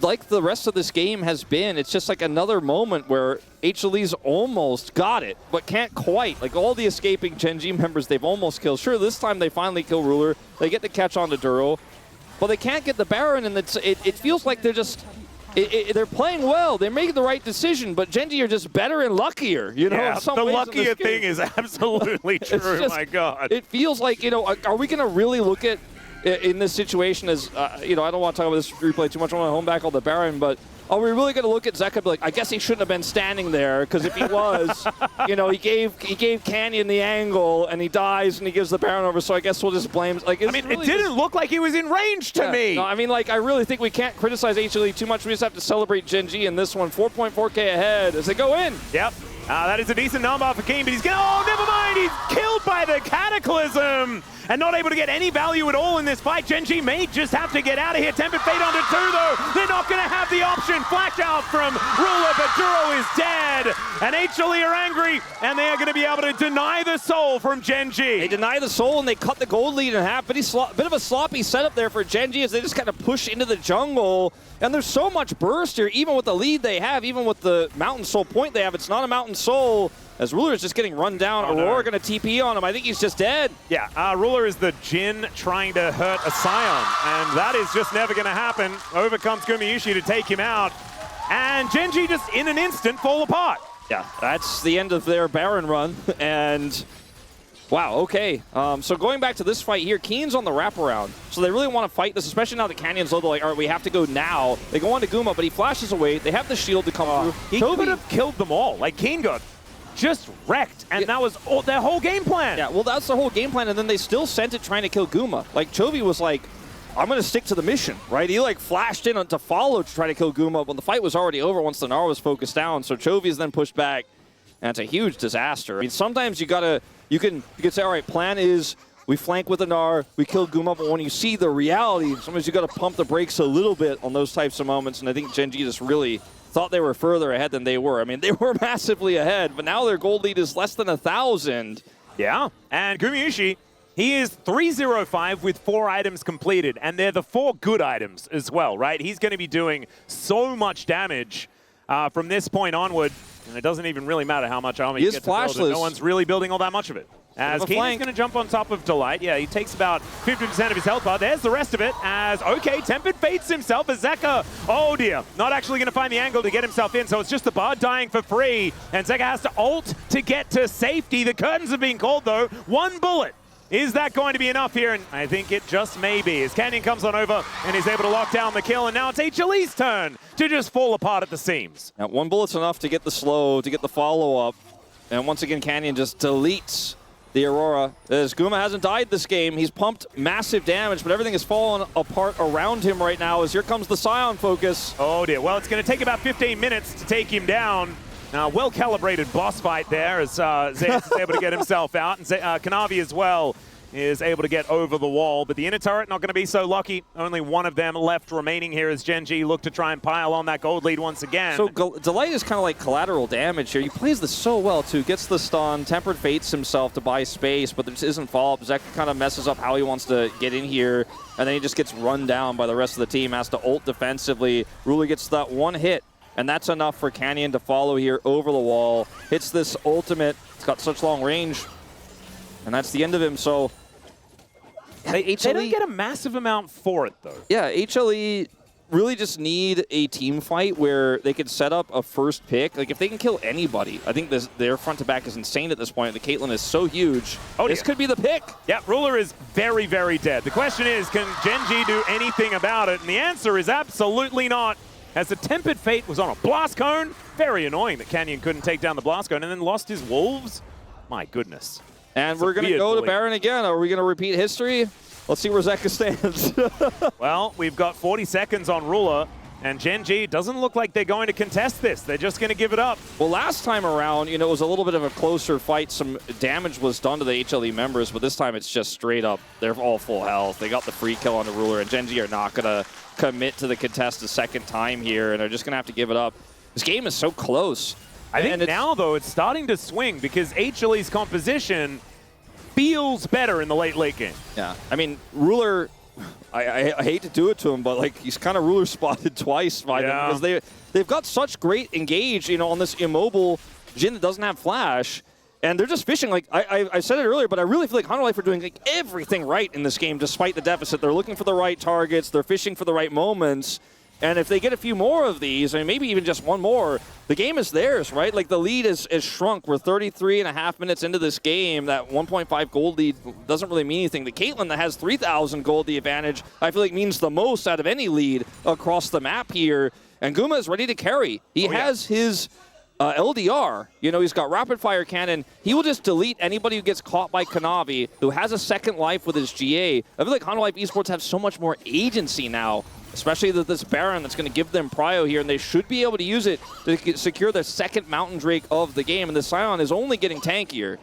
Speaker 2: like the rest of this game has been, it's just like another moment where HLE's almost got it, but can't quite. Like all the escaping Gen G members, they've almost killed. Sure, this time they finally kill Ruler. They get the catch on to Duro, but they can't get the Baron, and it feels like they're just... they're playing well. They're making the right decision, but Gen G are just better and luckier. You know,
Speaker 3: yeah,
Speaker 2: in some
Speaker 3: the
Speaker 2: ways
Speaker 3: luckier thing is absolutely true.
Speaker 2: Just,
Speaker 3: my God.
Speaker 2: It feels like, you know, are we going to really look at in this situation as, you know, I don't want to talk about this replay too much. I want to home back all the Baron, but are we really going to look at Zeka and be like, I guess he shouldn't have been standing there, because if he was, you know, he gave Canyon the angle and he dies and he gives the Baron over, so I guess we'll just blame. Like,
Speaker 3: I mean,
Speaker 2: really
Speaker 3: it didn't look like he was in range to me.
Speaker 2: No, I mean, like, I really think we can't criticize HLE too much. We just have to celebrate Gen G in this one. 4.4K ahead as they go in.
Speaker 3: Yep. That is a decent number for Keen, but he's going to, oh, never mind. He's killed by the Cataclysm and not able to get any value at all in this fight. Gen G may just have to get out of here. Tempered Fate onto 2, though. They're not going to have the option. Flash out from Ruler, but Duro is dead. And HLE are angry, and they are going to be able to deny the soul from Gen G.
Speaker 2: They deny the soul, and they cut the gold lead in half. Bit of a sloppy setup there for Gen G as they just kind of push into the jungle. And there's so much burst here, even with the lead they have, even with the Mountain Soul point they have. It's not a Mountain Soul, as Ruler is just getting run down.
Speaker 3: Oh,
Speaker 2: Aurora
Speaker 3: no.
Speaker 2: going to TP on him. I think he's just dead.
Speaker 3: Yeah, Ruler is the Jhin trying to hurt a Scion, and that is just never going to happen. Overcomes Gumayushi to take him out, and Gen G just in an instant fall apart.
Speaker 2: Yeah, that's the end of their Baron run, and wow, okay. So going back to this fight here, Keen's on the wraparound, so they really want to fight this, especially now that Canyon's low. They're like, all right, we have to go now. They go on to Guma, but he flashes away. They have the shield to come through.
Speaker 3: He could have killed them all. Like, Keen got just wrecked, and that was their whole game plan.
Speaker 2: Yeah, well, that's their whole game plan, and then they still sent it trying to kill Guma. Like, Chovy was like, I'm going to stick to the mission, right? He, like, flashed in to follow to try to kill Guma, but the fight was already over once the Gnar was focused down, so Chovy is then pushed back, and it's a huge disaster. I mean, sometimes you can say, all right, plan is we flank with the Gnar, we kill Guma, but when you see the reality, sometimes you got to pump the brakes a little bit on those types of moments, and I think Gen G just really thought they were further ahead than they were. I mean, they were massively ahead, but now their gold lead is less than 1,000.
Speaker 3: Yeah, and Gumayushi, he is 305 with 4 items completed, and they're the 4 good items as well, right? He's going to be doing so much damage from this point onward, and it doesn't even really matter how much armor you get to build, and no one's really building all that much of it. As Keen is going to jump on top of Delight. Yeah, he takes about 50% of his health bar. There's the rest of it as, okay, Tempered fates himself as Zeka, oh dear, not actually going to find the angle to get himself in, so it's just the Bard dying for free, and Zeka has to ult to get to safety. The curtains have been called, though. 1 bullet. Is that going to be enough here? And I think it just may be, as Canyon comes on over and is able to lock down the kill, and now it's HLE's turn to just fall apart at the seams.
Speaker 2: Now, 1 bullet's enough to get the slow, to get the follow-up, and once again, Canyon just deletes the Aurora. As Guma hasn't died this game, he's pumped massive damage, but everything is falling apart around him right now as here comes the Scion focus.
Speaker 3: Oh dear, well, it's going to take about 15 minutes to take him down. Now, well-calibrated boss fight there as Zeus is able to get himself out, and Kanavi as well is able to get over the wall, but the inner turret not going to be so lucky. Only 1 of them left remaining here as Gen G look to try and pile on that gold lead once again.
Speaker 2: So Delight is kind of like collateral damage here. He plays this so well too. Gets the stun, Tempered fates himself to buy space, but this isn't follow-up. Zek kind of messes up how he wants to get in here, and then he just gets run down by the rest of the team, has to ult defensively. Ruler gets that 1 hit, and that's enough for Canyon to follow here over the wall. Hits this ultimate. It's got such long range, and that's the end of him. So
Speaker 3: They don't get a massive amount for it, though.
Speaker 2: yeah, HLE really just need a team fight where they could set up a first pick. Like, if they can kill anybody, I think their front to back is insane at this point. The Caitlyn is so huge.
Speaker 3: Oh,
Speaker 2: this could be the pick.
Speaker 3: Yeah, Ruler is very, very dead. The question is, can Gen G do anything about it? And the answer is absolutely not. As the Tempered Fate was on a Blast Cone. Very annoying that Canyon couldn't take down the Blast Cone and then lost his Wolves. My goodness.
Speaker 2: And we're going to go to Baron again. Are we going to repeat history? Let's see where Zeka stands.
Speaker 3: Well, we've got 40 seconds on Ruler, and Gen G doesn't look like they're going to contest this. They're just going to give it up.
Speaker 2: Well, last time around, you know, it was a little bit of a closer fight. Some damage was done to the HLE members, but this time it's just straight up. They're all full health. They got the free kill on the Ruler, and Gen G are not going to commit to the contest a second time here, and they're just going to have to give it up. This game is so close.
Speaker 3: I think now, though, it's starting to swing because HLE's composition feels better in the late game.
Speaker 2: Yeah, I mean, Ruler, I hate to do it to him, but like he's kind of Ruler spotted twice by them because they've got such great engage, you know, on this immobile Jhin that doesn't have flash, and they're just fishing. Like I said it earlier, but I really feel like Hunter Life are doing like everything right in this game despite the deficit. They're looking for the right targets, they're fishing for the right moments. And if they get a few more of these, I mean, maybe even just one more, the game is theirs, right? Like, the lead is shrunk. We're 33.5 minutes into this game. That 1.5 gold lead doesn't really mean anything. The Caitlyn that has 3,000 gold, the advantage, I feel like means the most out of any lead across the map here. And Guma is ready to carry. He has his LDR. You know, he's got rapid fire cannon. He will just delete anybody who gets caught by Kanavi, who has a second life with his GA. I feel like Hunter Life Esports have so much more agency now, especially that this Baron that's going to give them prio here, and they should be able to use it to secure their second Mountain Drake of the game, and the Scion is only getting tankier.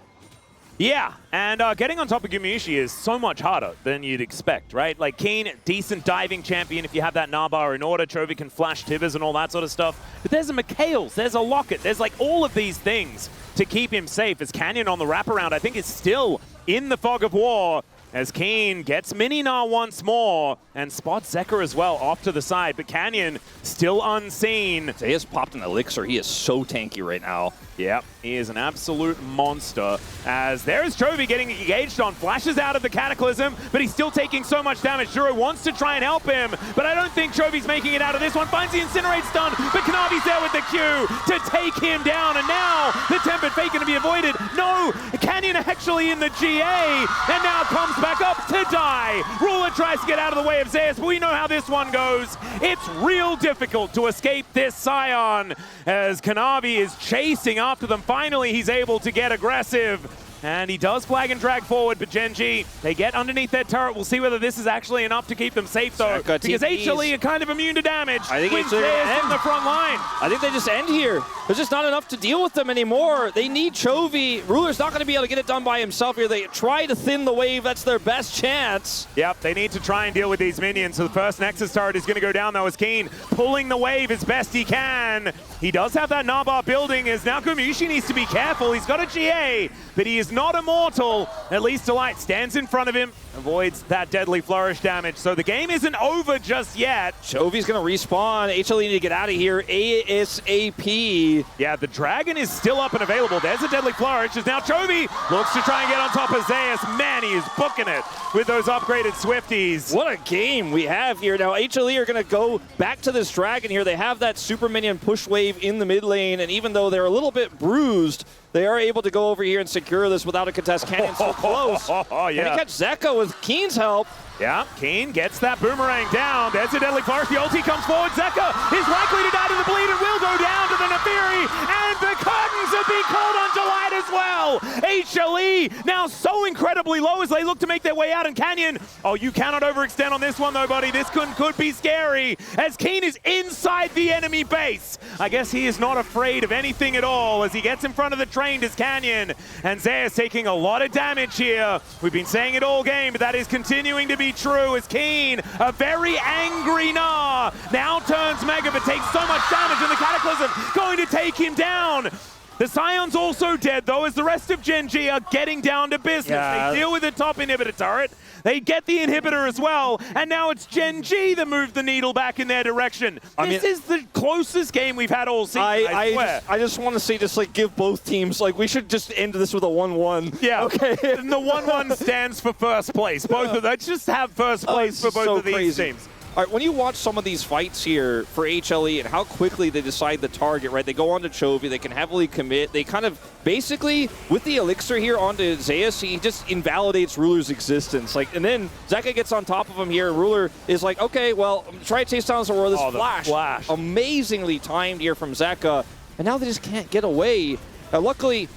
Speaker 3: Yeah, and getting on top of Gumayusi is so much harder than you'd expect, right? Like, Keen, decent diving champion if you have that Nabar in order. Chovy can flash Tibbers and all that sort of stuff. But there's a Mikhails, there's a Locket, there's like all of these things to keep him safe. As Canyon on the wraparound, I think, is still in the fog of war. As Keen gets Mini-Gnar once more and spots Zeka as well off to the side, but Canyon still unseen.
Speaker 2: So he has popped an Elixir. He is so tanky right now.
Speaker 3: Yep, he is an absolute monster. As there's Chovy getting engaged on, flashes out of the Cataclysm, but he's still taking so much damage. Juro wants to try and help him, but I don't think Chovy's making it out of this one. Finds the Incinerate stun, but Kanavi's there with the Q to take him down, and now the Tempered Fate going to be avoided. No, Canyon actually in the GA, and now comes back up to die. Ruler tries to get out of the way of Zeus, but we know how this one goes. It's real difficult to escape this Scion as Kanavi is chasing after them. Finally, he's able to get aggressive. And he does flag and drag forward, but Gen G, they get underneath their turret. We'll see whether this is actually enough to keep them safe, though, because HLE are kind of immune to damage.
Speaker 2: I think it's
Speaker 3: in the front line.
Speaker 2: I think they just end here. There's just not enough to deal with them anymore. They need Chovy. Ruler's not going to be able to get it done by himself here. They try to thin the wave. That's their best chance.
Speaker 3: Yep, they need to try and deal with these minions. So the first Nexus turret is going to go down, though, as Keen pulling the wave as best he can. He does have that Nabar building, as now Gumayusi needs to be careful. He's got a GA, but he is not immortal. At least Delight stands in front of him, avoids that deadly flourish damage. So the game isn't over just yet.
Speaker 2: Chovy's going to respawn. HLE need to get out of here ASAP.
Speaker 3: Yeah, the Dragon is still up and available. There's a deadly flourish, as now Chovy looks to try and get on top of Zeus. Man, he is booking it with those upgraded Swifties.
Speaker 2: What a game we have here. Now, HLE are going to go back to this Dragon here. They have that super minion push wave in the mid lane, and even though they're a little bit bruised, they are able to go over here and secure this without a contest. Canyon so close.
Speaker 3: Yeah.
Speaker 2: Can he catch Zeka with Keen's help?
Speaker 3: Yeah, Keen gets that boomerang down. There's a deadly flourish. The ulti comes forward. Zeka is likely to die to the bleed and will go down to the Nefiri. And the curtains have been called on Delight as well. HLE now so incredibly low as they look to make their way out. And Canyon, oh, you cannot overextend on this one, though, buddy. This could be scary as Keen is inside the enemy base. I guess he is not afraid of anything at all as he gets in front of the trained as Canyon. And Zeus taking a lot of damage here. We've been saying it all game, but that is continuing to be true as Keen, a very angry Gnar, now turns Mega but takes so much damage, and the Cataclysm going to take him down. The Scion's also dead, though, as the rest of Gen G are getting down to business.
Speaker 2: Yeah.
Speaker 3: They deal with the top inhibitor turret. They get the inhibitor as well, and now it's Gen G that moved the needle back in their direction. This is the closest game we've had all season, I swear.
Speaker 2: I just want to say, just like give both teams, like we should just end this with a 1-1.
Speaker 3: Yeah,
Speaker 2: okay.
Speaker 3: And the 1-1 stands for first place. Both of them, let's just have first place for both of these teams.
Speaker 2: All right, when you watch some of these fights here for HLE and how quickly they decide the target, right? They go on to Chovy, they can heavily commit. They kind of basically, with the elixir here onto Zeus, he just invalidates Ruler's existence. Like, and then Zeka gets on top of him here, and Ruler is like, okay, well, try to chase down this Aurora. This flash. Amazingly timed here from Zeka, and now they just can't get away. Luckily,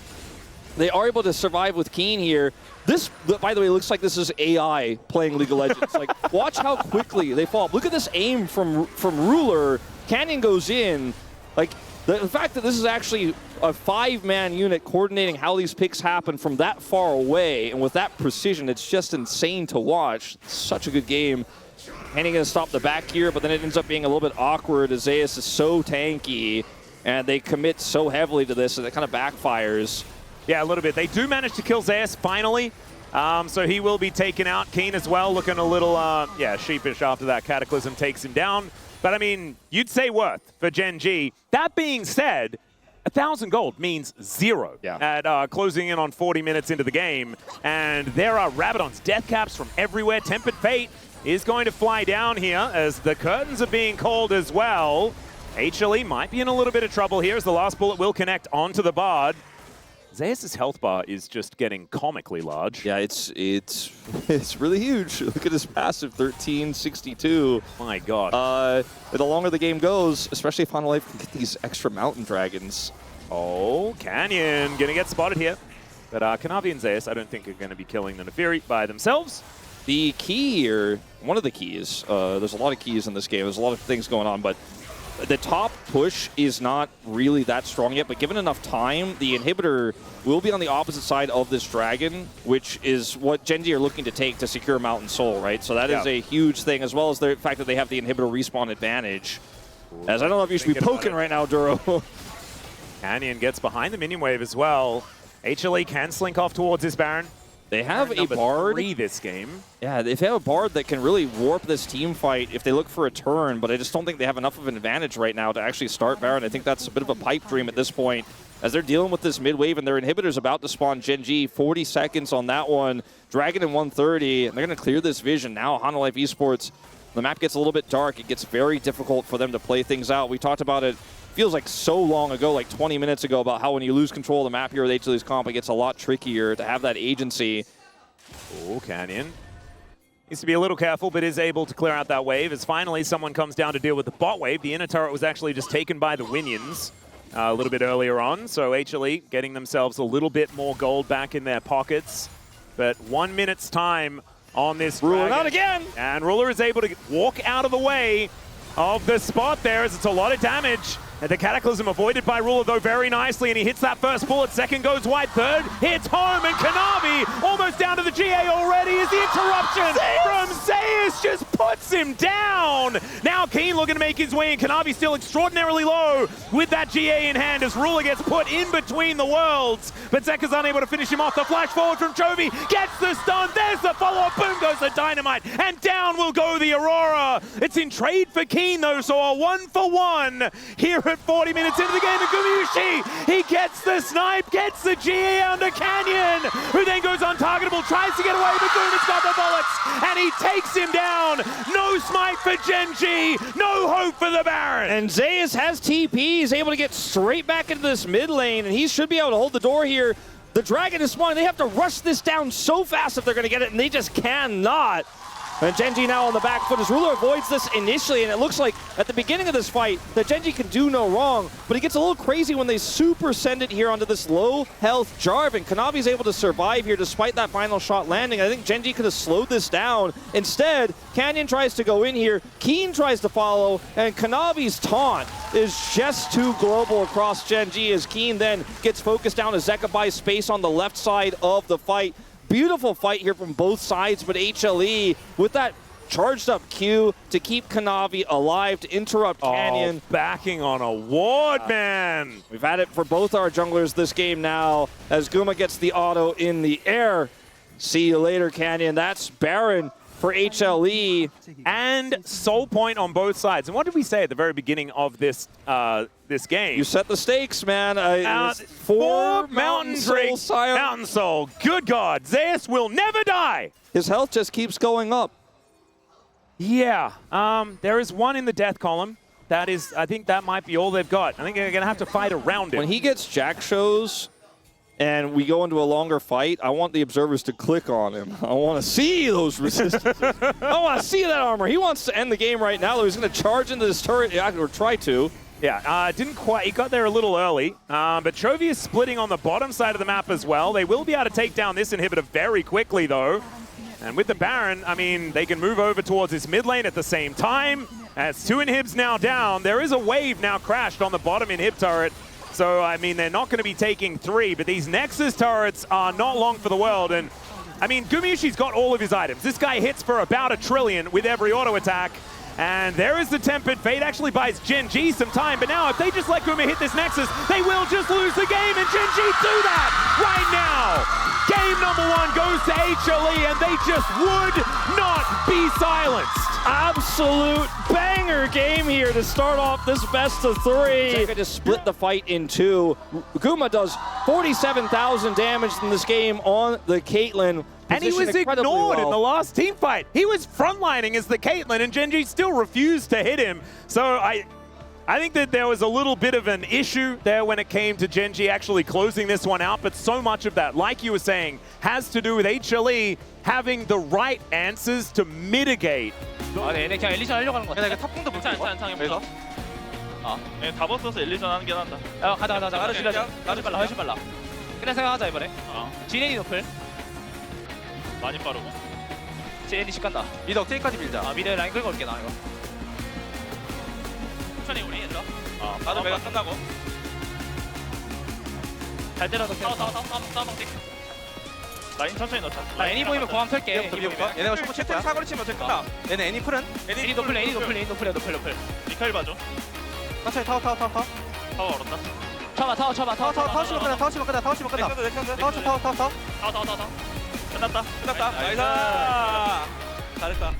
Speaker 2: they are able to survive with Keen here. This, by the way, looks like this is AI playing League of Legends. Like, watch how quickly they fall. Look at this aim from Ruler. Canyon goes in. Like, the fact that this is actually a 5-man unit coordinating how these picks happen from that far away and with that precision, it's just insane to watch. Such a good game. Canyon going to stop the back here, but then it ends up being a little bit awkward as Zeus is so tanky, and they commit so heavily to this that it kind of backfires.
Speaker 3: Yeah, a little bit. They do manage to kill Zeus finally, so he will be taken out. Keen as well, looking a little, sheepish after that Cataclysm takes him down. But, I mean, you'd say worth for Gen G. That being said, 1,000 gold means 0 at closing in on 40 minutes into the game. And there are Rabadon's death caps from everywhere. Tempered Fate is going to fly down here as the curtains are being called as well. HLE might be in a little bit of trouble here as the last bullet will connect onto the Bard. Zeus' health bar is just getting comically large.
Speaker 2: Yeah, it's really huge. Look at his passive, 1362.
Speaker 3: My God.
Speaker 2: The longer the game goes, especially if Final Life can get these extra mountain dragons.
Speaker 3: Oh, Canyon gonna get spotted here. But Kanavi and Zeus, I don't think are gonna be killing the Nefiri by themselves.
Speaker 2: The key here, one of the keys, there's a lot of keys in this game. There's a lot of things going on, but the top push is not really that strong yet, but given enough time, the inhibitor will be on the opposite side of this dragon, which is what Gen G are looking to take to secure Mountain Soul, right? So that is a huge thing, as well as the fact that they have the inhibitor respawn advantage. As I don't know if you should be poking right now, Duro.
Speaker 3: Canyon gets behind the minion wave as well. HLE can slink off towards this Baron.
Speaker 2: They have a Bard.
Speaker 3: 3 this game.
Speaker 2: Yeah, they have a Bard that can really warp this team fight if they look for a turn, but I just don't think they have enough of an advantage right now to actually start Baron. I think that's a bit of a pipe dream at this point as they're dealing with this mid wave and their inhibitor's about to spawn Gen G. 40 seconds on that one. Dragon in 130, and they're going to clear this vision. Now, Hana Life Esports, the map gets a little bit dark. It gets very difficult for them to play things out. We talked about it. Feels like so long ago, like 20 minutes ago, about how when you lose control of the map here with HLE's comp, it gets a lot trickier to have that agency.
Speaker 3: Oh, Canyon needs to be a little careful, but is able to clear out that wave as finally someone comes down to deal with the bot wave. The inner turret was actually just taken by the Winions a little bit earlier on, so HLE getting themselves a little bit more gold back in their pockets. But 1 minute's time on this
Speaker 2: Ruler
Speaker 3: dragon.
Speaker 2: not again!
Speaker 3: And Ruler is able to walk out of the way of the spot there as it's a lot of damage. And the Cataclysm avoided by Ruler, though, very nicely, and he hits that first bullet. Second goes wide, third hits home, and Kanavi almost down to the GA already as the interruption from Zeus just puts him down. Now Keen looking to make his way, and Kanavi still extraordinarily low with that GA in hand as Ruler gets put in between the worlds. But Zeka's unable to finish him off. The flash forward from Chovy gets the stun. There's the follow-up. Boom goes the Dynamite, and down will go the Aurora. It's in trade for Keen, though, so a 1-for-1 here at 40 minutes into the game. And Gumyushi, he gets the snipe, gets the GA under Canyon, who then goes untargetable, tries to get away, but Goon has got the bullets, and he takes him down. No smite for Gen G, no hope for the Baron.
Speaker 2: And Zeus has TP, he's able to get straight back into this mid lane, and he should be able to hold the door here. The Dragon is spawning, they have to rush this down so fast if they're going to get it, and they just cannot. And Gen G now on the back foot as Ruler avoids this initially, and it looks like at the beginning of this fight that Gen G can do no wrong, but it gets a little crazy when they super send it here onto this low health Jarvan. Kanavi's able to survive here despite that final shot landing. I think Gen G could have slowed this down. Instead, Canyon tries to go in here, Keen tries to follow, and Kanavi's taunt is just too global across Gen G as Keen then gets focused down as Zeka buys space on the left side of the fight. Beautiful fight here from both sides, but HLE with that charged up Q to keep Kanavi alive, to interrupt Canyon.
Speaker 3: Backing on a ward, man.
Speaker 2: We've had it for both our junglers this game now as Guma gets the auto in the air. See you later, Canyon. That's Baron for HLE.
Speaker 3: And Soul Point on both sides. And what did we say at the very beginning of this this game?
Speaker 2: You set the stakes, man.
Speaker 3: 4 Mountain Soul, Mountain Soul. Good God. Zeus will never die.
Speaker 2: His health just keeps going up.
Speaker 3: Yeah, there is one in the death column. That is, I think that might be all they've got. I think they're going to have to fight around it.
Speaker 2: When he gets Jack shows and we go into a longer fight, I want the observers to click on him. I want to see those resistances. I want to see that armor. He wants to end the game right now, though. He's going to charge into this turret, or try to.
Speaker 3: Yeah, didn't quite. He got there a little early, but Chovy is splitting on the bottom side of the map as well. They will be able to take down this inhibitor very quickly, though. And with the Baron, I mean, they can move over towards this mid lane at the same time. As 2 inhibs now down, there is a wave now crashed on the bottom inhib turret. So, I mean, they're not going to be taking 3, but these Nexus turrets are not long for the world. And, I mean, Gumayushi's got all of his items. This guy hits for about 1 trillion with every auto attack. And there is the Tempered Fate. Actually buys Gen G some time, but now if they just let Guma hit this Nexus, they will just lose the game, and Gen G do that right now. Game number 1 goes to HLE, and they just would not be silenced.
Speaker 2: Absolute banger game here to start off this best of 3. Zeka just split the fight in 2. Guma does 47,000 damage in this game on the Caitlyn.
Speaker 3: And he was ignored in the last team fight. He was frontlining as the Caitlyn, and Gen G still refused to hit him. So I think that there was a little bit of an issue there when it came to Gen G actually closing this one out, but so much of that, like you were saying, has to do with HLE having the right answers to mitigate.
Speaker 4: 아, 네, 얘네 그냥 엘리전 하려고 하는 거 같아.
Speaker 5: 이거 탑공도 못
Speaker 4: 괜찮아,
Speaker 5: 찍어?
Speaker 4: 괜찮아,
Speaker 5: 여기서?
Speaker 4: 괜찮아.
Speaker 5: 다 벗어서 엘리전 하는 게 낫다.
Speaker 4: 가자.
Speaker 5: 나도
Speaker 4: 훨씬
Speaker 5: 진짜?
Speaker 4: 빨라, 훨씬 빨라. 그래 생각하자 이번에. 지네니 노플.
Speaker 5: 많이 빠르고.
Speaker 4: 지네니 집 간다.
Speaker 5: 미드 억제기까지 밀자.
Speaker 4: 미드 라인 끌고 올게 나 이거. 천천히 우리 얘들아.
Speaker 5: 나도 메가 끝나고.
Speaker 4: 잘 때려서 싸워.
Speaker 5: 라인 천천히 넣자.
Speaker 4: 나 애니 보이면 공항 털게.
Speaker 5: 얘네가 슈퍼 채팅 사거리 치면 어차피 끝나. 얘네 애니 풀은?
Speaker 4: 애니 노플.
Speaker 5: 미카엘 봐줘.
Speaker 4: 천천히 타워.
Speaker 5: 타워 얼었다.
Speaker 4: 타워
Speaker 5: 치면 끝나. 타워 치면 끝나. 타워 끝났다. 나이스. 잘했다.